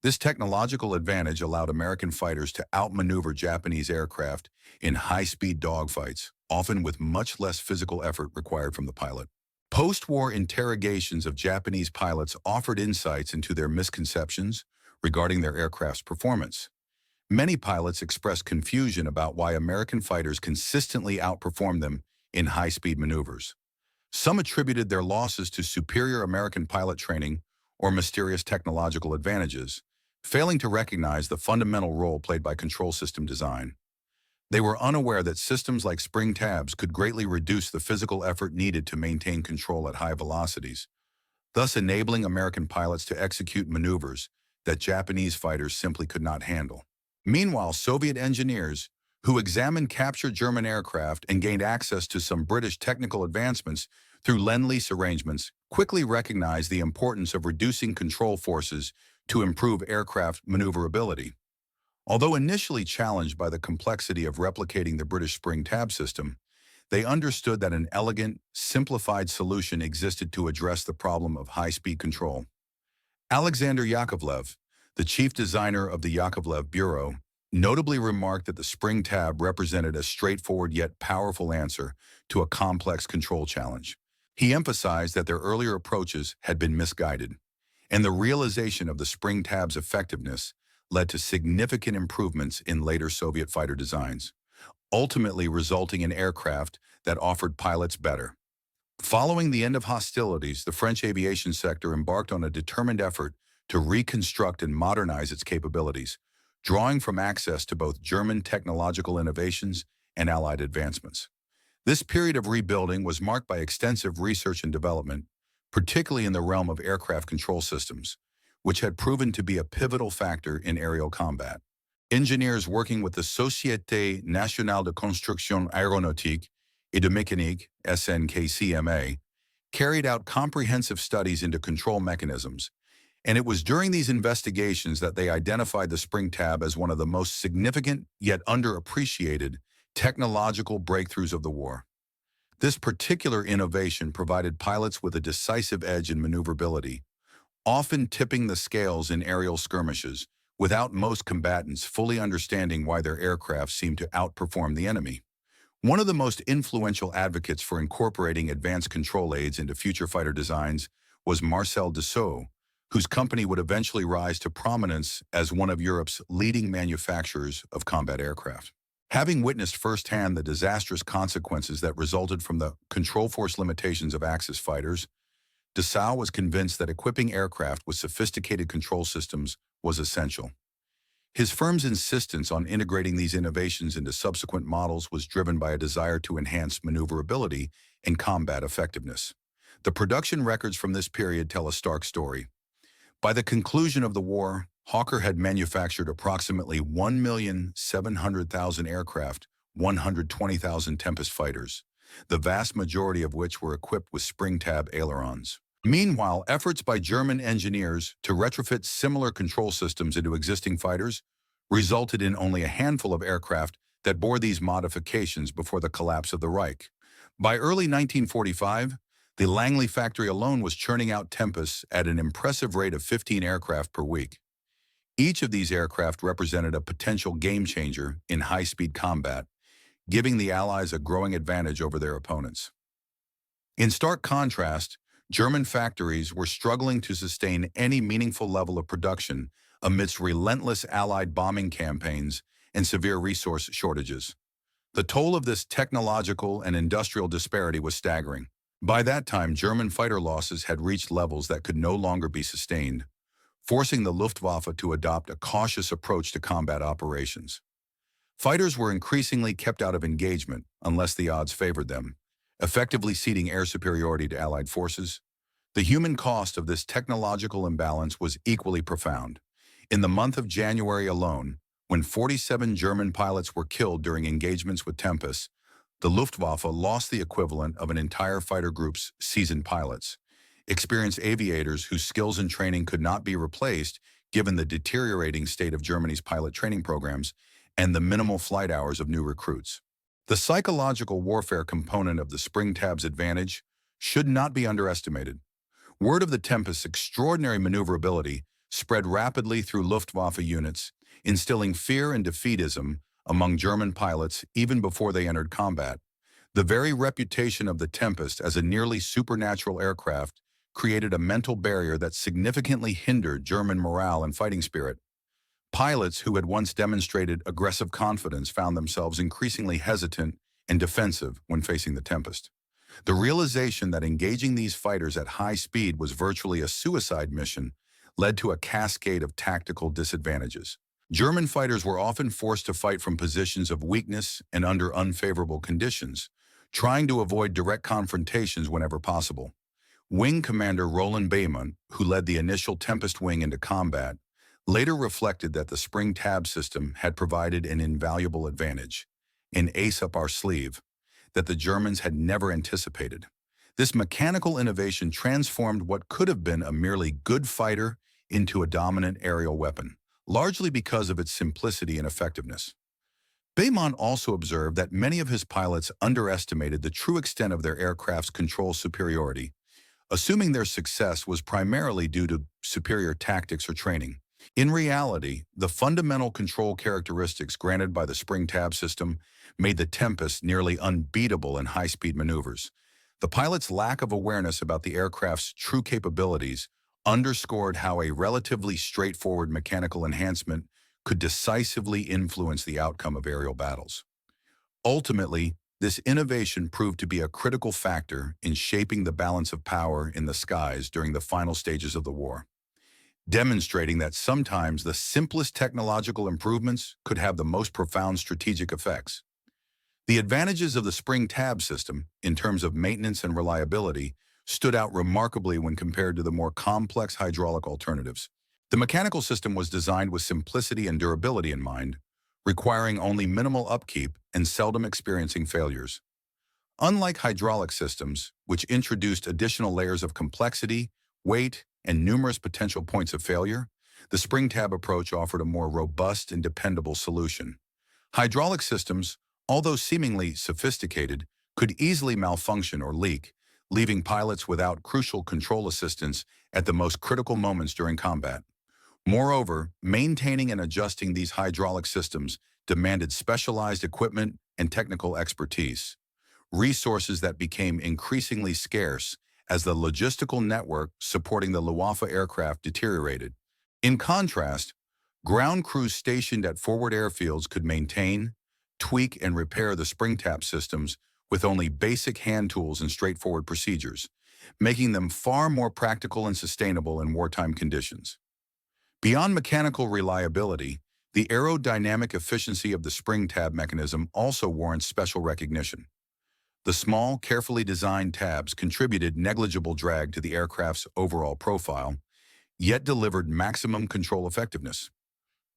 This technological advantage allowed American fighters to outmaneuver Japanese aircraft in high-speed dogfights, often with much less physical effort required from the pilot. Post-war interrogations of Japanese pilots offered insights into their misconceptions regarding their aircraft's performance. Many pilots expressed confusion about why American fighters consistently outperformed them in high-speed maneuvers. Some attributed their losses to superior American pilot training or mysterious technological advantages, failing to recognize the fundamental role played by control system design. They were unaware that systems like spring tabs could greatly reduce the physical effort needed to maintain control at high velocities, thus enabling American pilots to execute maneuvers that Japanese fighters simply could not handle. Meanwhile, Soviet engineers, who examined captured German aircraft and gained access to some British technical advancements through Lend-Lease arrangements, quickly recognized the importance of reducing control forces to improve aircraft maneuverability. Although initially challenged by the complexity of replicating the British spring tab system, they understood that an elegant, simplified solution existed to address the problem of high-speed control. Alexander Yakovlev, the chief designer of the Yakovlev Bureau, notably remarked that the spring tab represented a straightforward yet powerful answer to a complex control challenge. He emphasized that their earlier approaches had been misguided, and the realization of the spring tab's effectiveness led to significant improvements in later Soviet fighter designs, ultimately resulting in aircraft that offered pilots better. Following the end of hostilities, the French aviation sector embarked on a determined effort to reconstruct and modernize its capabilities, drawing from access to both German technological innovations and Allied advancements. This period of rebuilding was marked by extensive research and development, particularly in the realm of aircraft control systems, which had proven to be a pivotal factor in aerial combat. Engineers working with the Société Nationale de Construction Aéronautique et de Mécanique (SNKCMA) carried out comprehensive studies into control mechanisms, and it was during these investigations that they identified the spring tab as one of the most significant yet underappreciated technological breakthroughs of the war. This particular innovation provided pilots with a decisive edge in maneuverability, often tipping the scales in aerial skirmishes, without most combatants fully understanding why their aircraft seemed to outperform the enemy. One of the most influential advocates for incorporating advanced control aids into future fighter designs was Marcel Dassault, whose company would eventually rise to prominence as one of Europe's leading manufacturers of combat aircraft. Having witnessed firsthand the disastrous consequences that resulted from the control force limitations of Axis fighters, Dassault was convinced that equipping aircraft with sophisticated control systems was essential. His firm's insistence on integrating these innovations into subsequent models was driven by a desire to enhance maneuverability and combat effectiveness. The production records from this period tell a stark story. By the conclusion of the war, Hawker had manufactured approximately 1,700,000 aircraft, 120,000 Tempest fighters, the vast majority of which were equipped with spring tab ailerons. Meanwhile, efforts by German engineers to retrofit similar control systems into existing fighters resulted in only a handful of aircraft that bore these modifications before the collapse of the Reich. By early 1945, the Langley factory alone was churning out Tempests at an impressive rate of 15 aircraft per week. Each of these aircraft represented a potential game-changer in high-speed combat, giving the Allies a growing advantage over their opponents. In stark contrast, German factories were struggling to sustain any meaningful level of production amidst relentless Allied bombing campaigns and severe resource shortages. The toll of this technological and industrial disparity was staggering. By that time, German fighter losses had reached levels that could no longer be sustained, forcing the Luftwaffe to adopt a cautious approach to combat operations. Fighters were increasingly kept out of engagement unless the odds favored them, effectively ceding air superiority to Allied forces. The human cost of this technological imbalance was equally profound. In the month of January alone, when 47 German pilots were killed during engagements with Tempests, the Luftwaffe lost the equivalent of an entire fighter group's seasoned pilots, experienced aviators whose skills and training could not be replaced given the deteriorating state of Germany's pilot training programs and the minimal flight hours of new recruits. The psychological warfare component of the spring tab's advantage should not be underestimated. Word of the Tempest's extraordinary maneuverability spread rapidly through Luftwaffe units, instilling fear and defeatism among German pilots even before they entered combat. The very reputation of the Tempest as a nearly supernatural aircraft created a mental barrier that significantly hindered German morale and fighting spirit. Pilots who had once demonstrated aggressive confidence found themselves increasingly hesitant and defensive when facing the Tempest. The realization that engaging these fighters at high speed was virtually a suicide mission led to a cascade of tactical disadvantages. German fighters were often forced to fight from positions of weakness and under unfavorable conditions, trying to avoid direct confrontations whenever possible. Wing Commander Roland Bayman, who led the initial Tempest wing into combat, later reflected that the spring tab system had provided an invaluable advantage, an ace up our sleeve, that the Germans had never anticipated. This mechanical innovation transformed what could have been a merely good fighter into a dominant aerial weapon, largely because of its simplicity and effectiveness. Bayman also observed that many of his pilots underestimated the true extent of their aircraft's control superiority, assuming their success was primarily due to superior tactics or training. In reality, the fundamental control characteristics granted by the spring tab system made the Tempest nearly unbeatable in high-speed maneuvers. The pilot's lack of awareness about the aircraft's true capabilities underscored how a relatively straightforward mechanical enhancement could decisively influence the outcome of aerial battles. Ultimately, this innovation proved to be a critical factor in shaping the balance of power in the skies during the final stages of the war, demonstrating that sometimes the simplest technological improvements could have the most profound strategic effects. The advantages of the spring tab system, in terms of maintenance and reliability, stood out remarkably when compared to the more complex hydraulic alternatives. The mechanical system was designed with simplicity and durability in mind, requiring only minimal upkeep and seldom experiencing failures. Unlike hydraulic systems, which introduced additional layers of complexity, weight, and numerous potential points of failure, the spring tab approach offered a more robust and dependable solution. Hydraulic systems, although seemingly sophisticated, could easily malfunction or leak, leaving pilots without crucial control assistance at the most critical moments during combat. Moreover, maintaining and adjusting these hydraulic systems demanded specialized equipment and technical expertise, resources that became increasingly scarce as the logistical network supporting the Luftwaffe aircraft deteriorated. In contrast, ground crews stationed at forward airfields could maintain, tweak, and repair the spring tab systems with only basic hand tools and straightforward procedures, making them far more practical and sustainable in wartime conditions. Beyond mechanical reliability, the aerodynamic efficiency of the spring tab mechanism also warrants special recognition. The small, carefully designed tabs contributed negligible drag to the aircraft's overall profile, yet delivered maximum control effectiveness.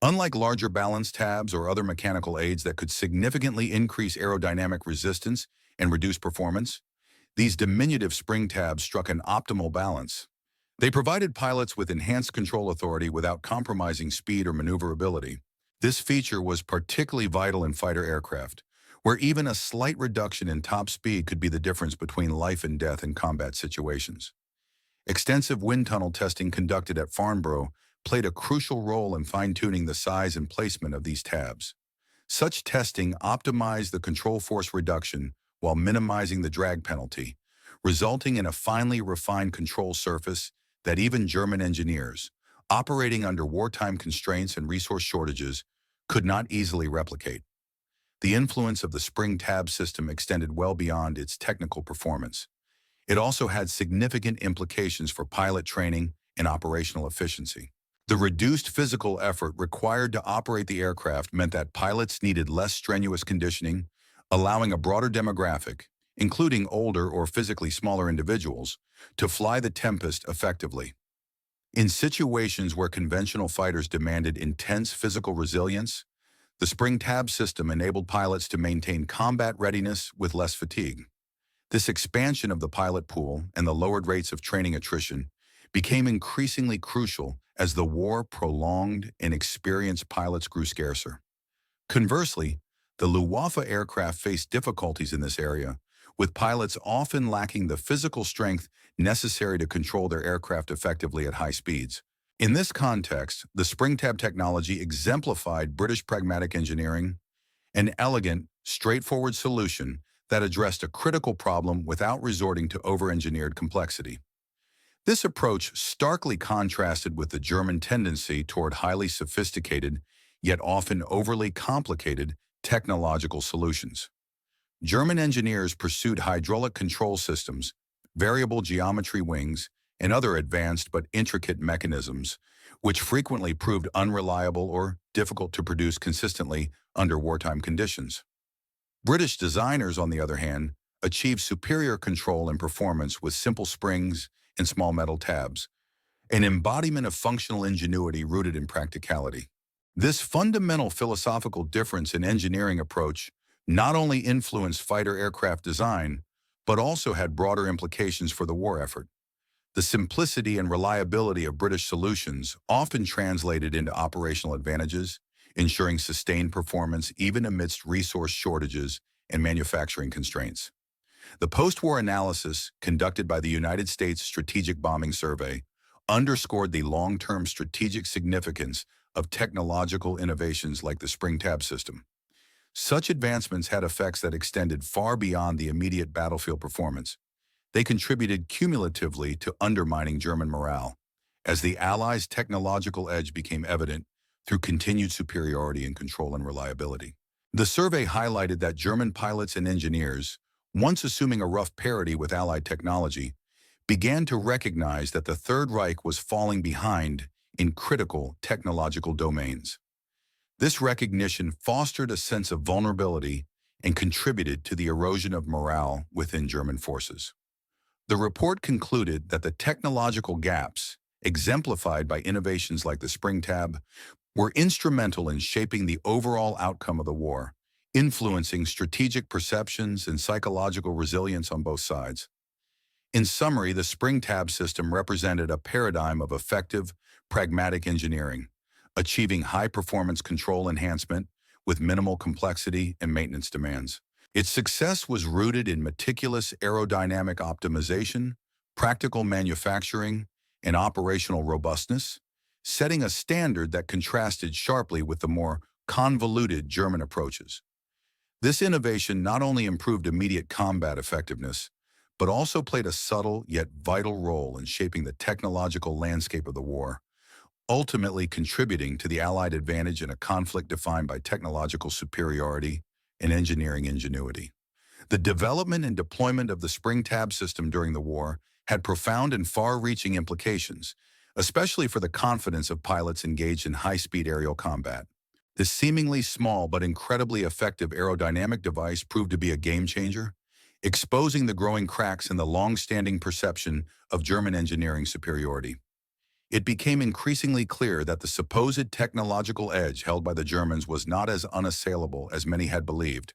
Unlike larger balance tabs or other mechanical aids that could significantly increase aerodynamic resistance and reduce performance, these diminutive spring tabs struck an optimal balance. They provided pilots with enhanced control authority without compromising speed or maneuverability. This feature was particularly vital in fighter aircraft, where even a slight reduction in top speed could be the difference between life and death in combat situations. Extensive wind tunnel testing conducted at Farnborough played a crucial role in fine-tuning the size and placement of these tabs. Such testing optimized the control force reduction while minimizing the drag penalty, resulting in a finely refined control surface that even German engineers, operating under wartime constraints and resource shortages, could not easily replicate. The influence of the spring tab system extended well beyond its technical performance. It also had significant implications for pilot training and operational efficiency. The reduced physical effort required to operate the aircraft meant that pilots needed less strenuous conditioning, allowing a broader demographic, including older or physically smaller individuals, to fly the Tempest effectively. In situations where conventional fighters demanded intense physical resilience, the spring tab system enabled pilots to maintain combat readiness with less fatigue. This expansion of the pilot pool and the lowered rates of training attrition became increasingly crucial as the war prolonged and experienced pilots grew scarcer. Conversely, the Luftwaffe aircraft faced difficulties in this area, with pilots often lacking the physical strength necessary to control their aircraft effectively at high speeds. In this context, the spring tab technology exemplified British pragmatic engineering, an elegant, straightforward solution that addressed a critical problem without resorting to over-engineered complexity. This approach starkly contrasted with the German tendency toward highly sophisticated, yet often overly complicated, technological solutions. German engineers pursued hydraulic control systems, variable geometry wings, and other advanced but intricate mechanisms, which frequently proved unreliable or difficult to produce consistently under wartime conditions. British designers, on the other hand, achieved superior control and performance with simple springs and small metal tabs, an embodiment of functional ingenuity rooted in practicality. This fundamental philosophical difference in engineering approach not only influenced fighter aircraft design, but also had broader implications for the war effort. The simplicity and reliability of British solutions often translated into operational advantages, ensuring sustained performance even amidst resource shortages and manufacturing constraints. The post-war analysis conducted by the United States Strategic Bombing Survey underscored the long-term strategic significance of technological innovations like the spring tab system. Such advancements had effects that extended far beyond the immediate battlefield performance. They contributed cumulatively to undermining German morale, as the Allies' technological edge became evident through continued superiority in control and reliability. The survey highlighted that German pilots and engineers, once assuming a rough parity with Allied technology, began to recognize that the Third Reich was falling behind in critical technological domains. This recognition fostered a sense of vulnerability and contributed to the erosion of morale within German forces. The report concluded that the technological gaps, exemplified by innovations like the spring tab, were instrumental in shaping the overall outcome of the war, influencing strategic perceptions and psychological resilience on both sides. In summary, the spring tab system represented a paradigm of effective, pragmatic engineering, achieving high-performance control enhancement with minimal complexity and maintenance demands. Its success was rooted in meticulous aerodynamic optimization, practical manufacturing, and operational robustness, setting a standard that contrasted sharply with the more convoluted German approaches. This innovation not only improved immediate combat effectiveness, but also played a subtle yet vital role in shaping the technological landscape of the war, ultimately contributing to the Allied advantage in a conflict defined by technological superiority and engineering ingenuity. The development and deployment of the spring tab system during the war had profound and far-reaching implications, especially for the confidence of pilots engaged in high-speed aerial combat. This seemingly small but incredibly effective aerodynamic device proved to be a game-changer, exposing the growing cracks in the long-standing perception of German engineering superiority. It became increasingly clear that the supposed technological edge held by the Germans was not as unassailable as many had believed,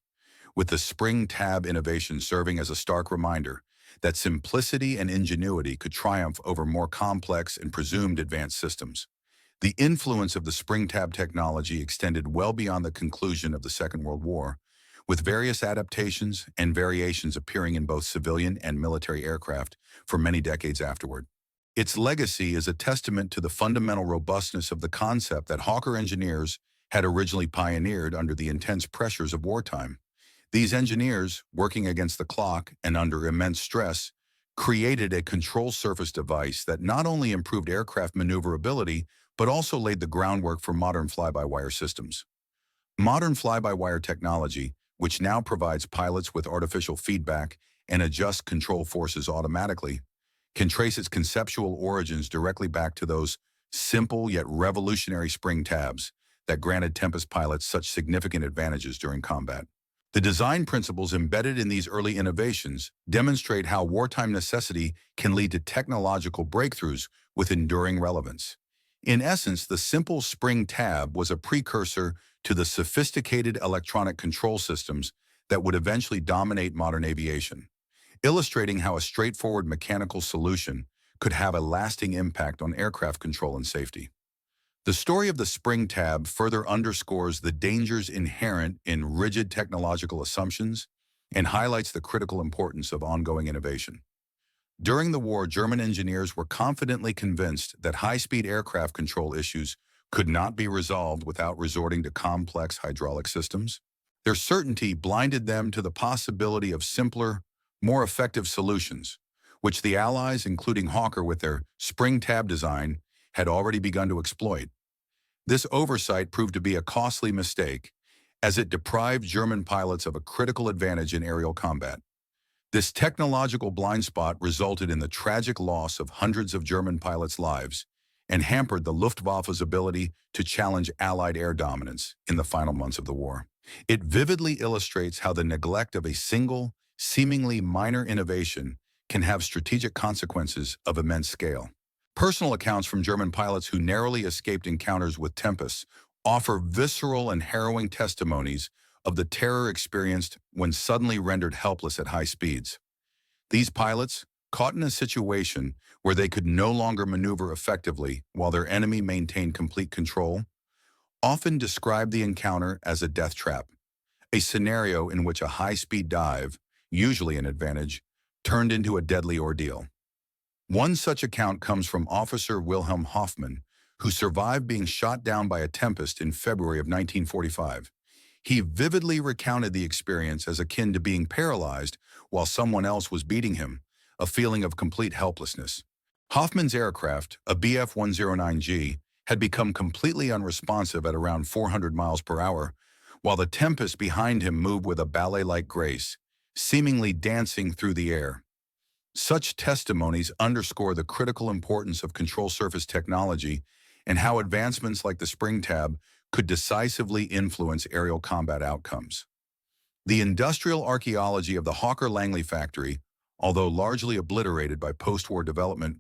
with the spring tab innovation serving as a stark reminder that simplicity and ingenuity could triumph over more complex and presumed advanced systems. The influence of the spring tab technology extended well beyond the conclusion of the Second World War, with various adaptations and variations appearing in both civilian and military aircraft for many decades afterward. Its legacy is a testament to the fundamental robustness of the concept that Hawker engineers had originally pioneered under the intense pressures of wartime. These engineers, working against the clock and under immense stress, created a control surface device that not only improved aircraft maneuverability, but also laid the groundwork for modern fly-by-wire systems. Modern fly-by-wire technology, which now provides pilots with artificial feedback and adjusts control forces automatically, can trace its conceptual origins directly back to those simple yet revolutionary spring tabs that granted Tempest pilots such significant advantages during combat. The design principles embedded in these early innovations demonstrate how wartime necessity can lead to technological breakthroughs with enduring relevance. In essence, the simple spring tab was a precursor to the sophisticated electronic control systems that would eventually dominate modern aviation, illustrating how a straightforward mechanical solution could have a lasting impact on aircraft control and safety. The story of the spring tab further underscores the dangers inherent in rigid technological assumptions and highlights the critical importance of ongoing innovation. During the war, German engineers were confidently convinced that high-speed aircraft control issues could not be resolved without resorting to complex hydraulic systems. Their certainty blinded them to the possibility of simpler, more effective solutions, which the Allies, including Hawker with their spring tab design, had already begun to exploit. This oversight proved to be a costly mistake, as it deprived German pilots of a critical advantage in aerial combat. This technological blind spot resulted in the tragic loss of hundreds of German pilots' lives and hampered the Luftwaffe's ability to challenge Allied air dominance in the final months of the war. It vividly illustrates how the neglect of a single, seemingly minor innovation can have strategic consequences of immense scale. Personal accounts from German pilots who narrowly escaped encounters with Tempests offer visceral and harrowing testimonies of the terror experienced when suddenly rendered helpless at high speeds. These pilots, caught in a situation where they could no longer maneuver effectively while their enemy maintained complete control, often describe the encounter as a death trap, a scenario in which a high-speed dive, usually an advantage, turned into a deadly ordeal. One such account comes from Officer Wilhelm Hoffmann, who survived being shot down by a Tempest in February of 1945. He vividly recounted the experience as akin to being paralyzed while someone else was beating him, a feeling of complete helplessness. Hoffmann's aircraft, a BF109G, had become completely unresponsive at around 400 miles per hour, while the Tempest behind him moved with a ballet-like grace, seemingly dancing through the air. Such testimonies underscore the critical importance of control surface technology and how advancements like the spring tab could decisively influence aerial combat outcomes. The industrial archaeology of the Hawker Langley factory, although largely obliterated by post-war development,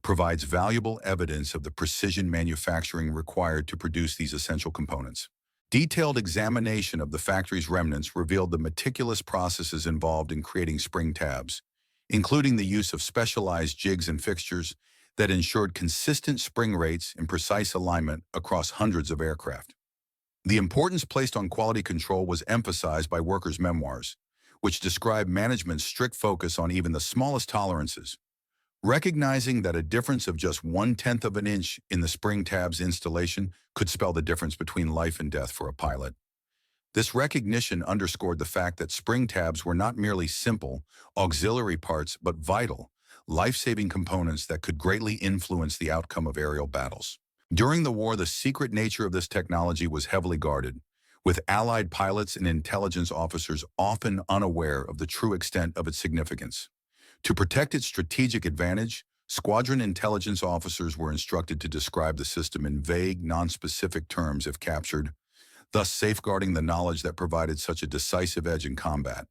provides valuable evidence of the precision manufacturing required to produce these essential components. Detailed examination of the factory's remnants revealed the meticulous processes involved in creating spring tabs, including the use of specialized jigs and fixtures that ensured consistent spring rates and precise alignment across hundreds of aircraft. The importance placed on quality control was emphasized by workers' memoirs, which describe management's strict focus on even the smallest tolerances. Recognizing that a difference of just 1/10 of an inch in the spring tab's installation could spell the difference between life and death for a pilot. This recognition underscored the fact that spring tabs were not merely simple, auxiliary parts, but vital, life-saving components that could greatly influence the outcome of aerial battles. During the war, the secret nature of this technology was heavily guarded, with Allied pilots and intelligence officers often unaware of the true extent of its significance. To protect its strategic advantage, squadron intelligence officers were instructed to describe the system in vague, nonspecific terms if captured, thus safeguarding the knowledge that provided such a decisive edge in combat.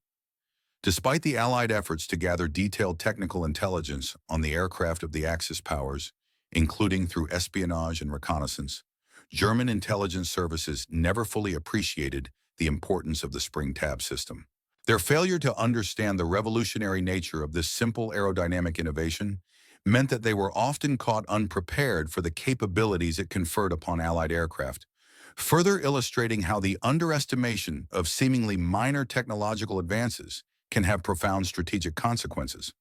Despite the Allied efforts to gather detailed technical intelligence on the aircraft of the Axis powers, including through espionage and reconnaissance, German intelligence services never fully appreciated the importance of the spring tab system. Their failure to understand the revolutionary nature of this simple aerodynamic innovation meant that they were often caught unprepared for the capabilities it conferred upon Allied aircraft, further illustrating how the underestimation of seemingly minor technological advances can have profound strategic consequences.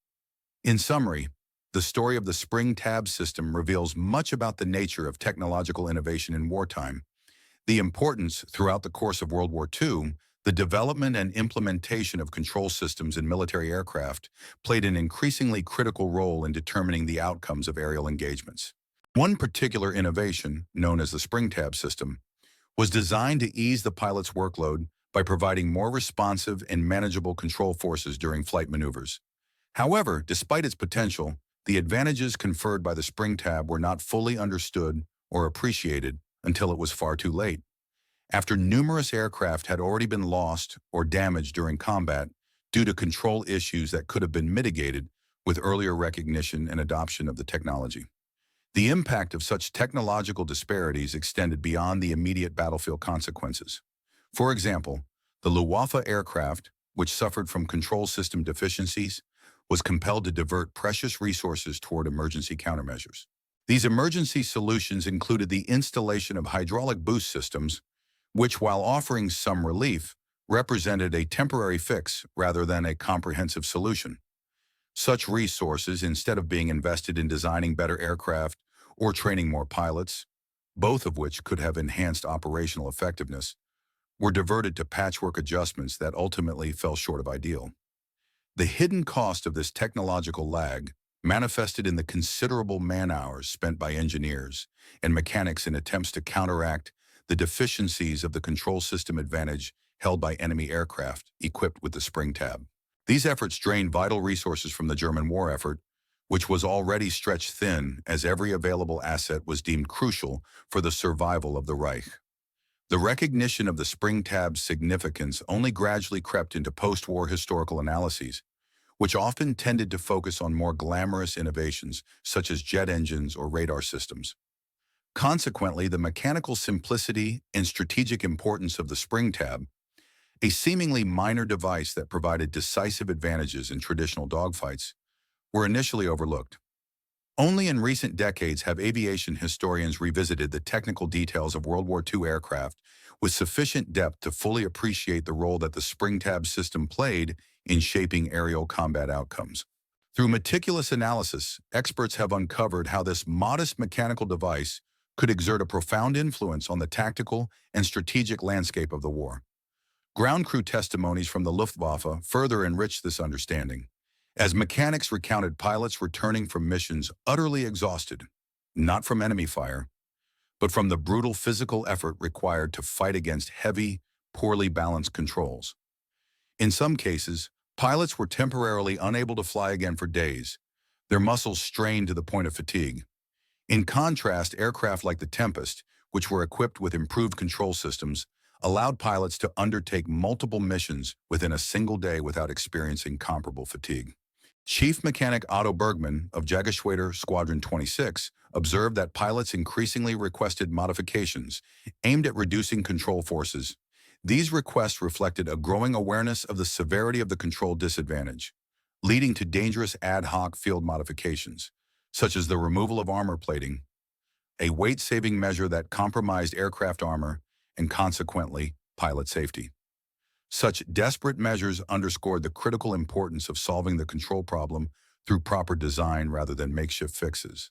In summary, the story of the spring tab system reveals much about the nature of technological innovation in wartime, the importance throughout the course of World War II, the development and implementation of control systems in military aircraft played an increasingly critical role in determining the outcomes of aerial engagements. One particular innovation, known as the spring tab system, was designed to ease the pilot's workload by providing more responsive and manageable control forces during flight maneuvers. However, despite its potential, the advantages conferred by the spring tab were not fully understood or appreciated until it was far too late. After numerous aircraft had already been lost or damaged during combat due to control issues that could have been mitigated with earlier recognition and adoption of the technology. The impact of such technological disparities extended beyond the immediate battlefield consequences. For example, the Luftwaffe aircraft, which suffered from control system deficiencies, was compelled to divert precious resources toward emergency countermeasures. These emergency solutions included the installation of hydraulic boost systems, which, while offering some relief, represented a temporary fix rather than a comprehensive solution. Such resources, instead of being invested in designing better aircraft or training more pilots, both of which could have enhanced operational effectiveness, were diverted to patchwork adjustments that ultimately fell short of ideal. The hidden cost of this technological lag manifested in the considerable man-hours spent by engineers and mechanics in attempts to counteract the deficiencies of the control system advantage held by enemy aircraft equipped with the spring tab. These efforts drained vital resources from the German war effort, which was already stretched thin as every available asset was deemed crucial for the survival of the Reich. The recognition of the spring tab's significance only gradually crept into post-war historical analyses, which often tended to focus on more glamorous innovations such as jet engines or radar systems. Consequently, the mechanical simplicity and strategic importance of the spring tab, a seemingly minor device that provided decisive advantages in traditional dogfights, were initially overlooked. Only in recent decades have aviation historians revisited the technical details of World War II aircraft with sufficient depth to fully appreciate the role that the spring tab system played in shaping aerial combat outcomes. Through meticulous analysis, experts have uncovered how this modest mechanical device could exert a profound influence on the tactical and strategic landscape of the war. Ground crew testimonies from the Luftwaffe further enriched this understanding, as mechanics recounted pilots returning from missions utterly exhausted, not from enemy fire, but from the brutal physical effort required to fight against heavy, poorly balanced controls. In some cases, pilots were temporarily unable to fly again for days, their muscles strained to the point of fatigue. In contrast, aircraft like the Tempest, which were equipped with improved control systems, allowed pilots to undertake multiple missions within a single day without experiencing comparable fatigue. Chief Mechanic Otto Bergmann of Jägerschwader Squadron 26 observed that pilots increasingly requested modifications aimed at reducing control forces. These requests reflected a growing awareness of the severity of the control disadvantage, leading to dangerous ad hoc field modifications, such as the removal of armor plating, a weight-saving measure that compromised aircraft armor and consequently pilot safety. Such desperate measures underscored the critical importance of solving the control problem through proper design rather than makeshift fixes.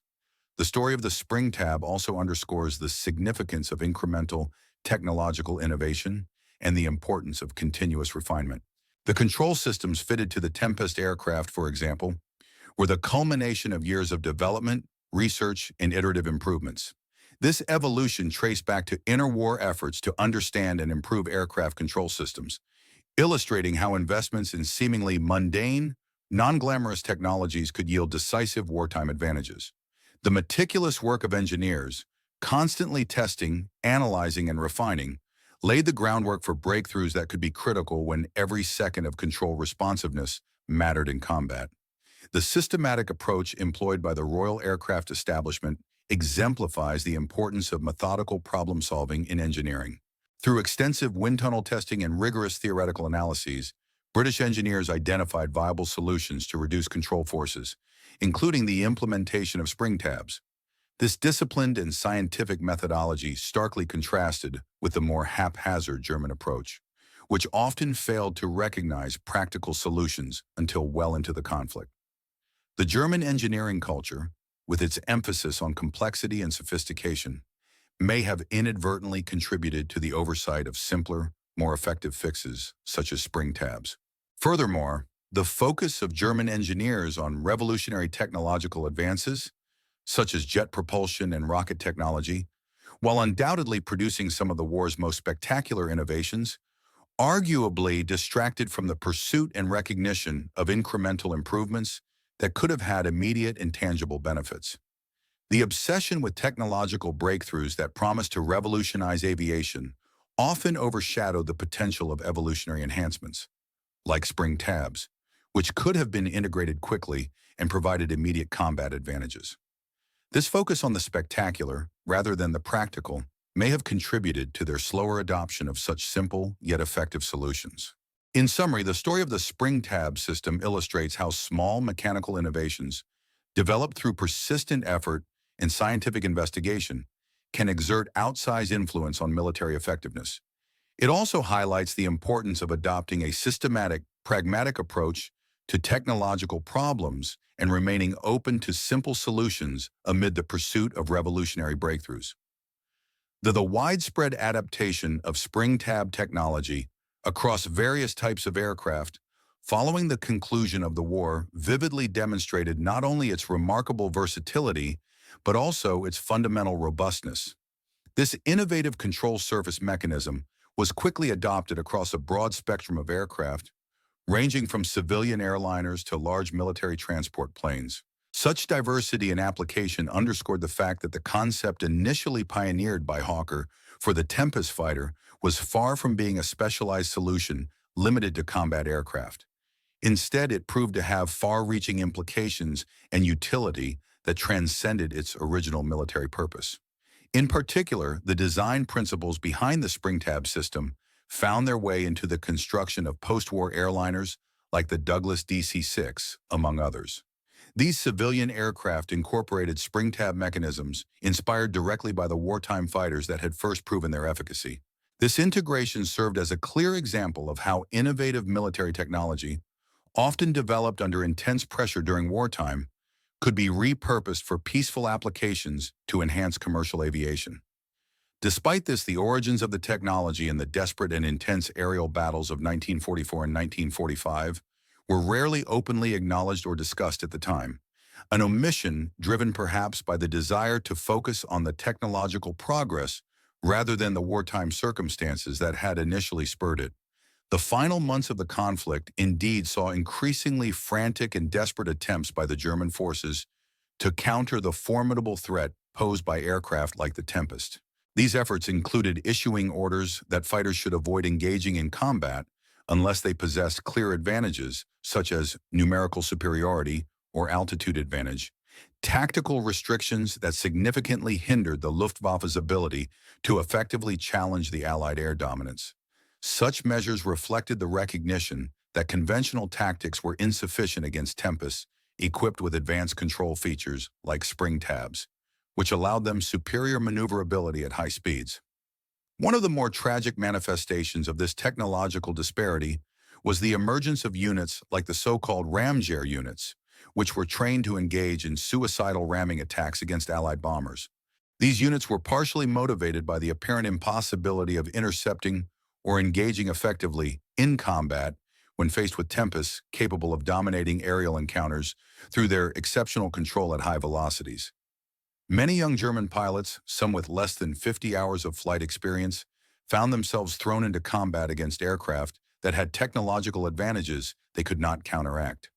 The story of the spring tab also underscores the significance of incremental technological innovation and the importance of continuous refinement. The control systems fitted to the Tempest aircraft, for example, were the culmination of years of development, research, and iterative improvements. This evolution traced back to interwar efforts to understand and improve aircraft control systems, illustrating how investments in seemingly mundane, non-glamorous technologies could yield decisive wartime advantages. The meticulous work of engineers, constantly testing, analyzing, and refining, laid the groundwork for breakthroughs that could be critical when every second of control responsiveness mattered in combat. The systematic approach employed by the Royal Aircraft Establishment exemplifies the importance of methodical problem-solving in engineering. Through extensive wind tunnel testing and rigorous theoretical analyses, British engineers identified viable solutions to reduce control forces, including the implementation of spring tabs. This disciplined and scientific methodology starkly contrasted with the more haphazard German approach, which often failed to recognize practical solutions until well into the conflict. The German engineering culture, with its emphasis on complexity and sophistication, may have inadvertently contributed to the oversight of simpler, more effective fixes, such as spring tabs. Furthermore, the focus of German engineers on revolutionary technological advances, such as jet propulsion and rocket technology, while undoubtedly producing some of the war's most spectacular innovations, arguably distracted from the pursuit and recognition of incremental improvements that could have had immediate and tangible benefits. The obsession with technological breakthroughs that promised to revolutionize aviation often overshadowed the potential of evolutionary enhancements, like spring tabs, which could have been integrated quickly and provided immediate combat advantages. This focus on the spectacular, rather than the practical, may have contributed to their slower adoption of such simple yet effective solutions. In summary, the story of the spring tab system illustrates how small mechanical innovations, developed through persistent effort and scientific investigation, can exert outsized influence on military effectiveness. It also highlights the importance of adopting a systematic, pragmatic approach to technological problems and remaining open to simple solutions amid the pursuit of revolutionary breakthroughs. The widespread adaptation of spring tab technology across various types of aircraft following the conclusion of the war vividly demonstrated not only its remarkable versatility, but also its fundamental robustness. This innovative control surface mechanism was quickly adopted across a broad spectrum of aircraft, ranging from civilian airliners to large military transport planes. Such diversity in application underscored the fact that the concept initially pioneered by Hawker for the Tempest fighter was far from being a specialized solution limited to combat aircraft. Instead, it proved to have far-reaching implications and utility that transcended its original military purpose. In particular, the design principles behind the spring tab system found their way into the construction of post-war airliners like the Douglas DC-6, among others. These civilian aircraft incorporated spring tab mechanisms inspired directly by the wartime fighters that had first proven their efficacy. This integration served as a clear example of how innovative military technology, often developed under intense pressure during wartime, could be repurposed for peaceful applications to enhance commercial aviation. Despite this, the origins of the technology in the desperate and intense aerial battles of 1944 and 1945 were rarely openly acknowledged or discussed at the time, an omission driven perhaps by the desire to focus on the technological progress rather than the wartime circumstances that had initially spurred it. The final months of the conflict indeed saw increasingly frantic and desperate attempts by the German forces to counter the formidable threat posed by aircraft like the Tempest. These efforts included issuing orders that fighters should avoid engaging in combat unless they possessed clear advantages, such as numerical superiority or altitude advantage, tactical restrictions that significantly hindered the Luftwaffe's ability to effectively challenge the Allied air dominance. Such measures reflected the recognition that conventional tactics were insufficient against Tempests equipped with advanced control features like spring tabs, which allowed them superior maneuverability at high speeds. One of the more tragic manifestations of this technological disparity was the emergence of units like the so-called Ramjet units, which were trained to engage in suicidal ramming attacks against Allied bombers. These units were partially motivated by the apparent impossibility of intercepting or engaging effectively in combat when faced with Tempests capable of dominating aerial encounters through their exceptional control at high velocities. Many young German pilots, some with less than 50 hours of flight experience, found themselves thrown into combat against aircraft that had technological advantages they could not counteract.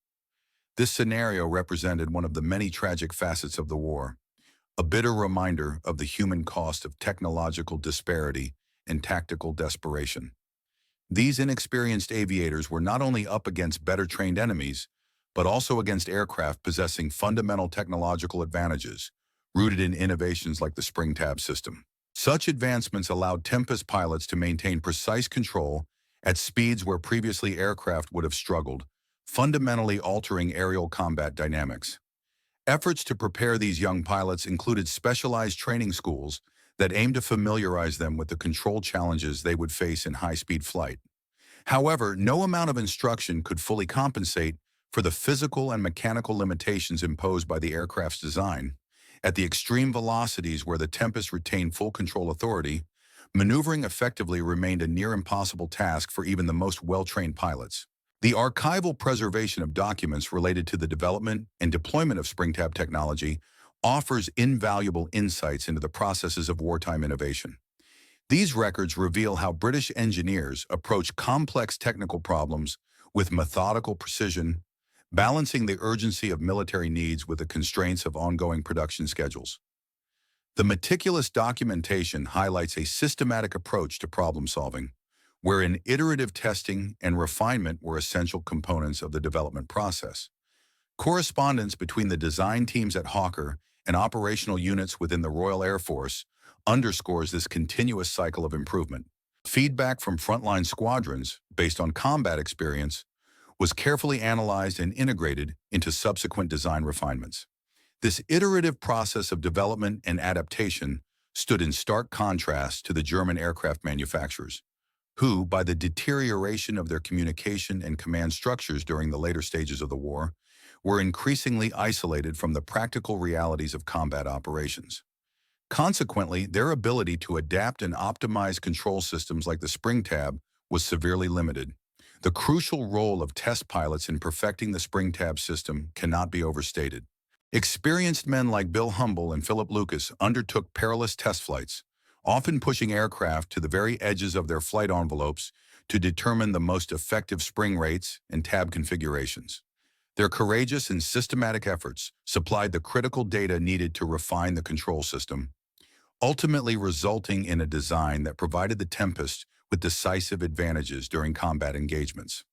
This scenario represented one of the many tragic facets of the war, a bitter reminder of the human cost of technological disparity and tactical desperation. These inexperienced aviators were not only up against better-trained enemies, but also against aircraft possessing fundamental technological advantages, rooted in innovations like the spring tab system. Such advancements allowed Tempest pilots to maintain precise control at speeds where previously aircraft would have struggled, fundamentally altering aerial combat dynamics. Efforts to prepare these young pilots included specialized training schools that aimed to familiarize them with the control challenges they would face in high-speed flight. However, no amount of instruction could fully compensate for the physical and mechanical limitations imposed by the aircraft's design. At the extreme velocities where the Tempest retained full control authority, maneuvering effectively remained a near impossible task for even the most well-trained pilots. The archival preservation of documents related to the development and deployment of spring tab technology offers invaluable insights into the processes of wartime innovation. These records reveal how British engineers approach complex technical problems with methodical precision, balancing the urgency of military needs with the constraints of ongoing production schedules. The meticulous documentation highlights a systematic approach to problem solving, wherein iterative testing and refinement were essential components of the development process. Correspondence between the design teams at Hawker and operational units within the Royal Air Force underscores this continuous cycle of improvement. Feedback from frontline squadrons, based on combat experience, was carefully analyzed and integrated into subsequent design refinements. This iterative process of development and adaptation stood in stark contrast to the German aircraft manufacturers, who, by the deterioration of their communication and command structures during the later stages of the war, were increasingly isolated from the practical realities of combat operations. Consequently, their ability to adapt and optimize control systems like the spring tab was severely limited. The crucial role of test pilots in perfecting the spring tab system cannot be overstated. Experienced men like Bill Humble and Philip Lucas undertook perilous test flights, often pushing aircraft to the very edges of their flight envelopes to determine the most effective spring rates and tab configurations. Their courageous and systematic efforts supplied the critical data needed to refine the control system, ultimately resulting in a design that provided the Tempest with decisive advantages during combat engagements.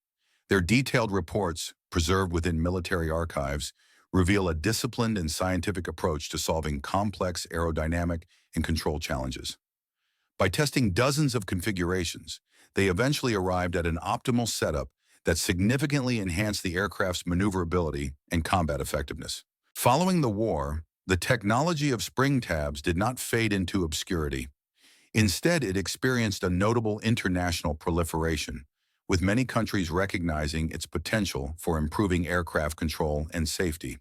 Their detailed reports, preserved within military archives, reveal a disciplined and scientific approach to solving complex aerodynamic and control challenges. By testing dozens of configurations, they eventually arrived at an optimal setup that significantly enhanced the aircraft's maneuverability and combat effectiveness. Following the war, the technology of spring tabs did not fade into obscurity. Instead, it experienced a notable international proliferation, with many countries recognizing its potential for improving aircraft control and safety.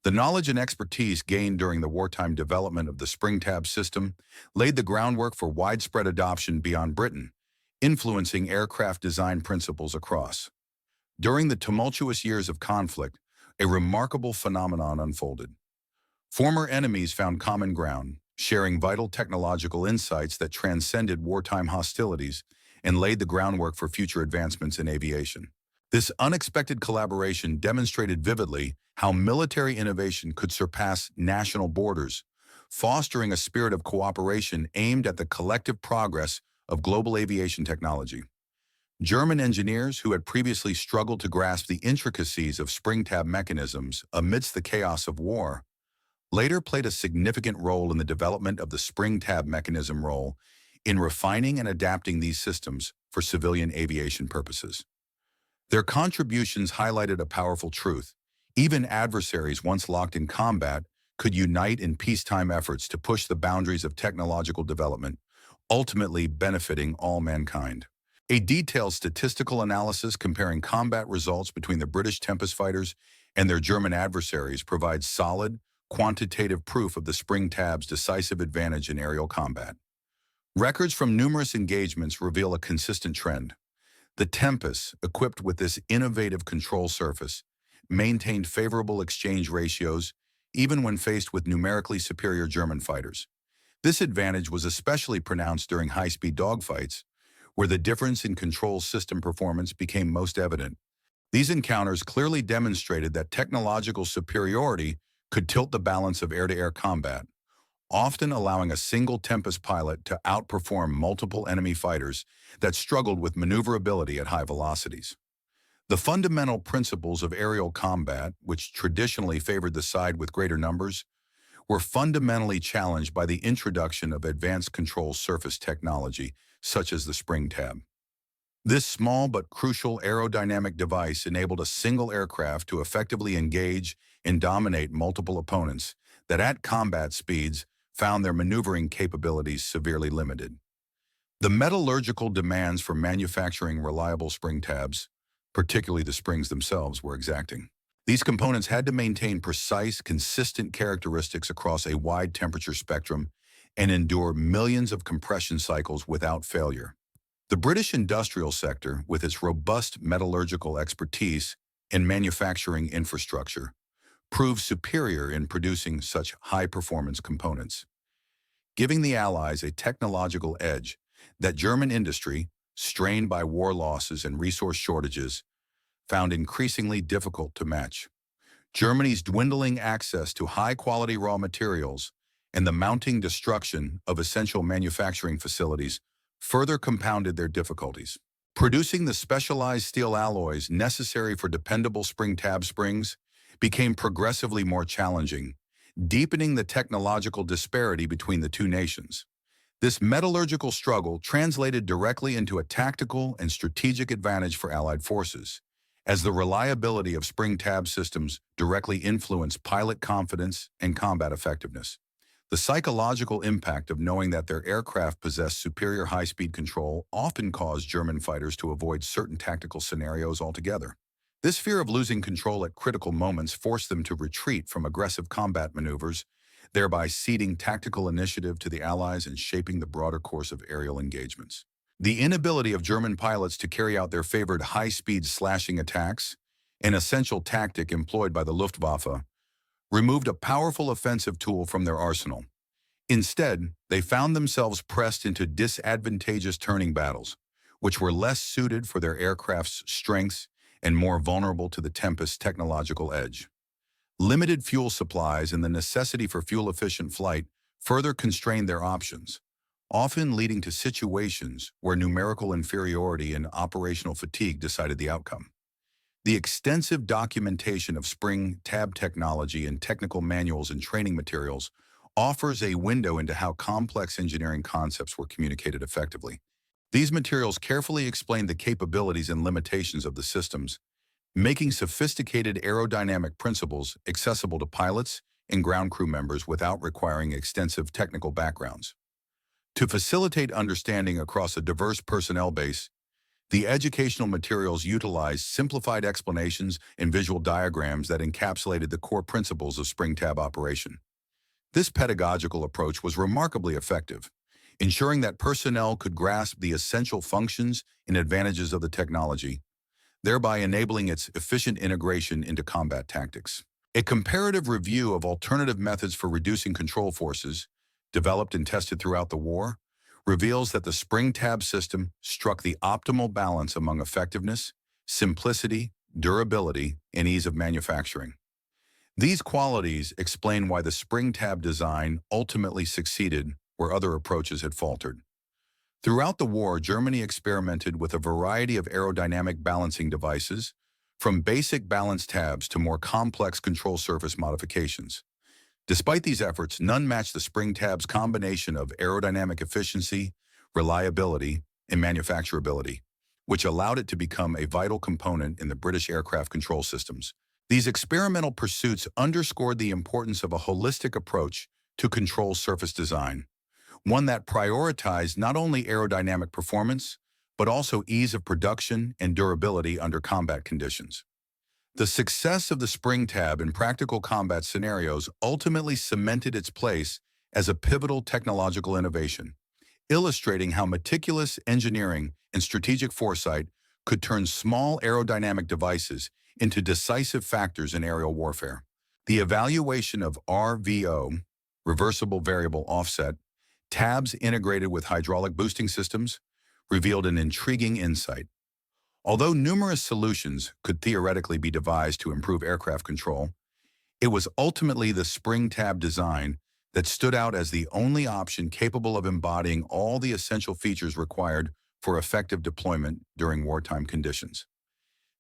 The knowledge and expertise gained during the wartime development of the spring tab system laid the groundwork for widespread adoption beyond Britain, influencing aircraft design principles across. During the tumultuous years of conflict, a remarkable phenomenon unfolded. Former enemies found common ground, sharing vital technological insights that transcended wartime hostilities and laid the groundwork for future advancements in aviation. This unexpected collaboration demonstrated vividly how military innovation could surpass national borders, fostering a spirit of cooperation aimed at the collective progress of global aviation technology. German engineers who had previously struggled to grasp the intricacies of spring tab mechanisms amidst the chaos of war later played a significant role in the development of the spring tab mechanism role in refining and adapting these systems for civilian aviation purposes. Their contributions highlighted a powerful truth. Even adversaries once locked in combat could unite in peacetime efforts to push the boundaries of technological development, ultimately benefiting all mankind. A detailed statistical analysis comparing combat results between the British Tempest fighters and their German adversaries provides solid, quantitative proof of the spring tab's decisive advantage in aerial combat. Records from numerous engagements reveal a consistent trend. The Tempests, equipped with this innovative control surface, maintained favorable exchange ratios even when faced with numerically superior German fighters. This advantage was especially pronounced during high-speed dogfights, where the difference in control system performance became most evident. These encounters clearly demonstrated that technological superiority could tilt the balance of air-to-air combat, often allowing a single Tempest pilot to outperform multiple enemy fighters that struggled with maneuverability at high velocities. The fundamental principles of aerial combat, which traditionally favored the side with greater numbers, were fundamentally challenged by the introduction of advanced control surface technology, such as the spring tab. This small but crucial aerodynamic device enabled a single aircraft to effectively engage and dominate multiple opponents that at combat speeds found their maneuvering capabilities severely limited. The metallurgical demands for manufacturing reliable spring tabs, particularly the springs themselves, were exacting. These components had to maintain precise, consistent characteristics across a wide temperature spectrum and endure millions of compression cycles without failure. The British industrial sector, with its robust metallurgical expertise and manufacturing infrastructure, proved superior in producing such high-performance components, giving the Allies a technological edge that German industry, strained by war losses and resource shortages, found increasingly difficult to match. Germany's dwindling access to high-quality raw materials and the mounting destruction of essential manufacturing facilities further compounded their difficulties. Producing the specialized steel alloys necessary for dependable spring tab springs became progressively more challenging, deepening the technological disparity between the two nations. This metallurgical struggle translated directly into a tactical and strategic advantage for Allied forces, as the reliability of spring tab systems directly influenced pilot confidence and combat effectiveness. The psychological impact of knowing that their aircraft possessed superior high-speed control often caused German fighters to avoid certain tactical scenarios altogether. This fear of losing control at critical moments forced them to retreat from aggressive combat maneuvers thereby ceding tactical initiative to the Allies and shaping the broader course of aerial engagements. The inability of German pilots to carry out their favored high-speed slashing attacks, an essential tactic employed by the Luftwaffe, removed a powerful offensive tool from their arsenal. Instead, they found themselves pressed into disadvantageous turning battles, which were less suited for their aircraft's strengths and more vulnerable to the Tempest's technological edge. Limited fuel supplies and the necessity for fuel-efficient flight further constrained their options, often leading to situations where numerical inferiority and operational fatigue decided the outcome. The extensive documentation of spring tab technology and technical manuals and training materials offers a window into how complex engineering concepts were communicated effectively. These materials carefully explain the capabilities and limitations of the systems, making sophisticated aerodynamic principles accessible to pilots and ground crew members without requiring extensive technical backgrounds. To facilitate understanding across a diverse personnel base, the educational materials utilized simplified explanations and visual diagrams that encapsulated the core principles of spring tab operation. This pedagogical approach was remarkably effective, ensuring that personnel could grasp the essential functions and advantages of the technology, thereby enabling its efficient integration into combat tactics. A comparative review of alternative methods for reducing control forces, developed and tested throughout the war, reveals that the spring tab system struck the optimal balance among effectiveness, simplicity, durability, and ease of manufacturing. These qualities explain why the spring tab design ultimately succeeded where other approaches had faltered. Throughout the war, Germany experimented with a variety of aerodynamic balancing devices, from basic balance tabs to more complex control surface modifications. Despite these efforts, none matched the spring tab's combination of aerodynamic efficiency, reliability, and manufacturability, which allowed it to become a vital component in the British aircraft control systems. These experimental pursuits underscored the importance of a holistic approach to control surface design, one that prioritized not only aerodynamic performance, but also ease of production and durability under combat conditions. The success of the spring tab in practical combat scenarios ultimately cemented its place as a pivotal technological innovation, illustrating how meticulous engineering and strategic foresight could turn small aerodynamic devices into decisive factors in aerial warfare. The evaluation of RVO, reversible variable offset, tabs integrated with hydraulic boosting systems, revealed an intriguing insight. Although numerous solutions could theoretically be devised to improve aircraft control, it was ultimately the spring tab design that stood out as the only option capable of embodying all the essential features required for effective deployment during wartime conditions.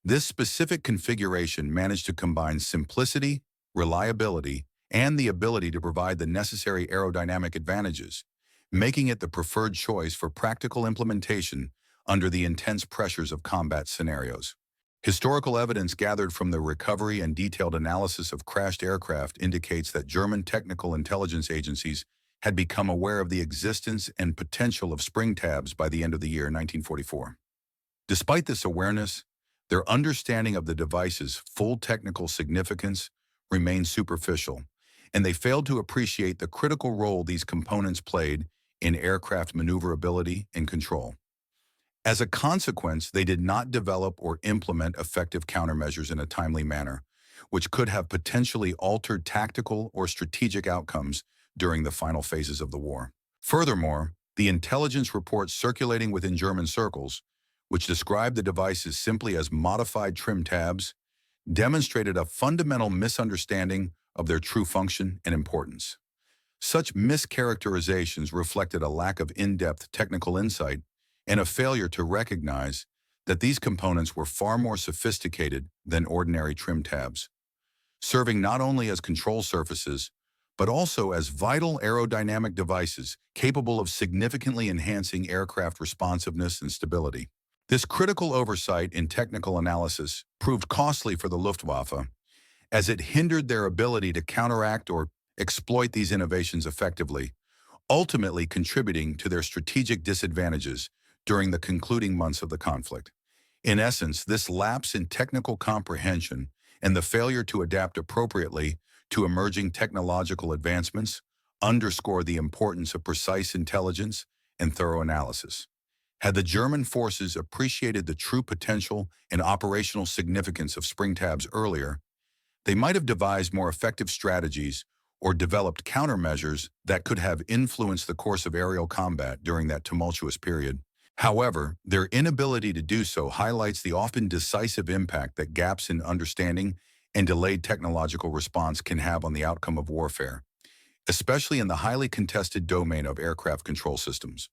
This specific configuration managed to combine simplicity, reliability, and the ability to provide the necessary aerodynamic advantages, making it the preferred choice for practical implementation under the intense pressures of combat scenarios. Historical evidence gathered from the recovery and detailed analysis of crashed aircraft indicates that German technical intelligence agencies had become aware of the existence and potential of spring tabs by the end of the year 1944. Despite this awareness, their understanding of the device's full technical significance remained superficial, and they failed to appreciate the critical role these components played in aircraft maneuverability and control. As a consequence, they did not develop or implement effective countermeasures in a timely manner, which could have potentially altered tactical or strategic outcomes during the final phases of the war. Furthermore, the intelligence reports circulating within German circles, which described the devices simply as modified trim tabs, demonstrated a fundamental misunderstanding of their true function and importance. Such mischaracterizations reflected a lack of in-depth technical insight and a failure to recognize that these components were far more sophisticated than ordinary trim tabs, serving not only as control surfaces, but also as vital aerodynamic devices capable of significantly enhancing aircraft responsiveness and stability. This critical oversight in technical analysis proved costly for the Luftwaffe, as it hindered their ability to counteract or exploit these innovations effectively, ultimately contributing to their strategic disadvantages during the concluding months of the conflict. In essence, this lapse in technical comprehension and the failure to adapt appropriately to emerging technological advancements underscore the importance of precise intelligence and thorough analysis. Had the German forces appreciated the true potential and operational significance of springtabs earlier, they might have devised more effective strategies or developed countermeasures that could have influenced the course of aerial combat during that tumultuous period. However, their inability to do so highlights the often decisive impact that gaps in understanding and delayed technological response can have on the outcome of warfare, especially in the highly contested domain of aircraft control systems.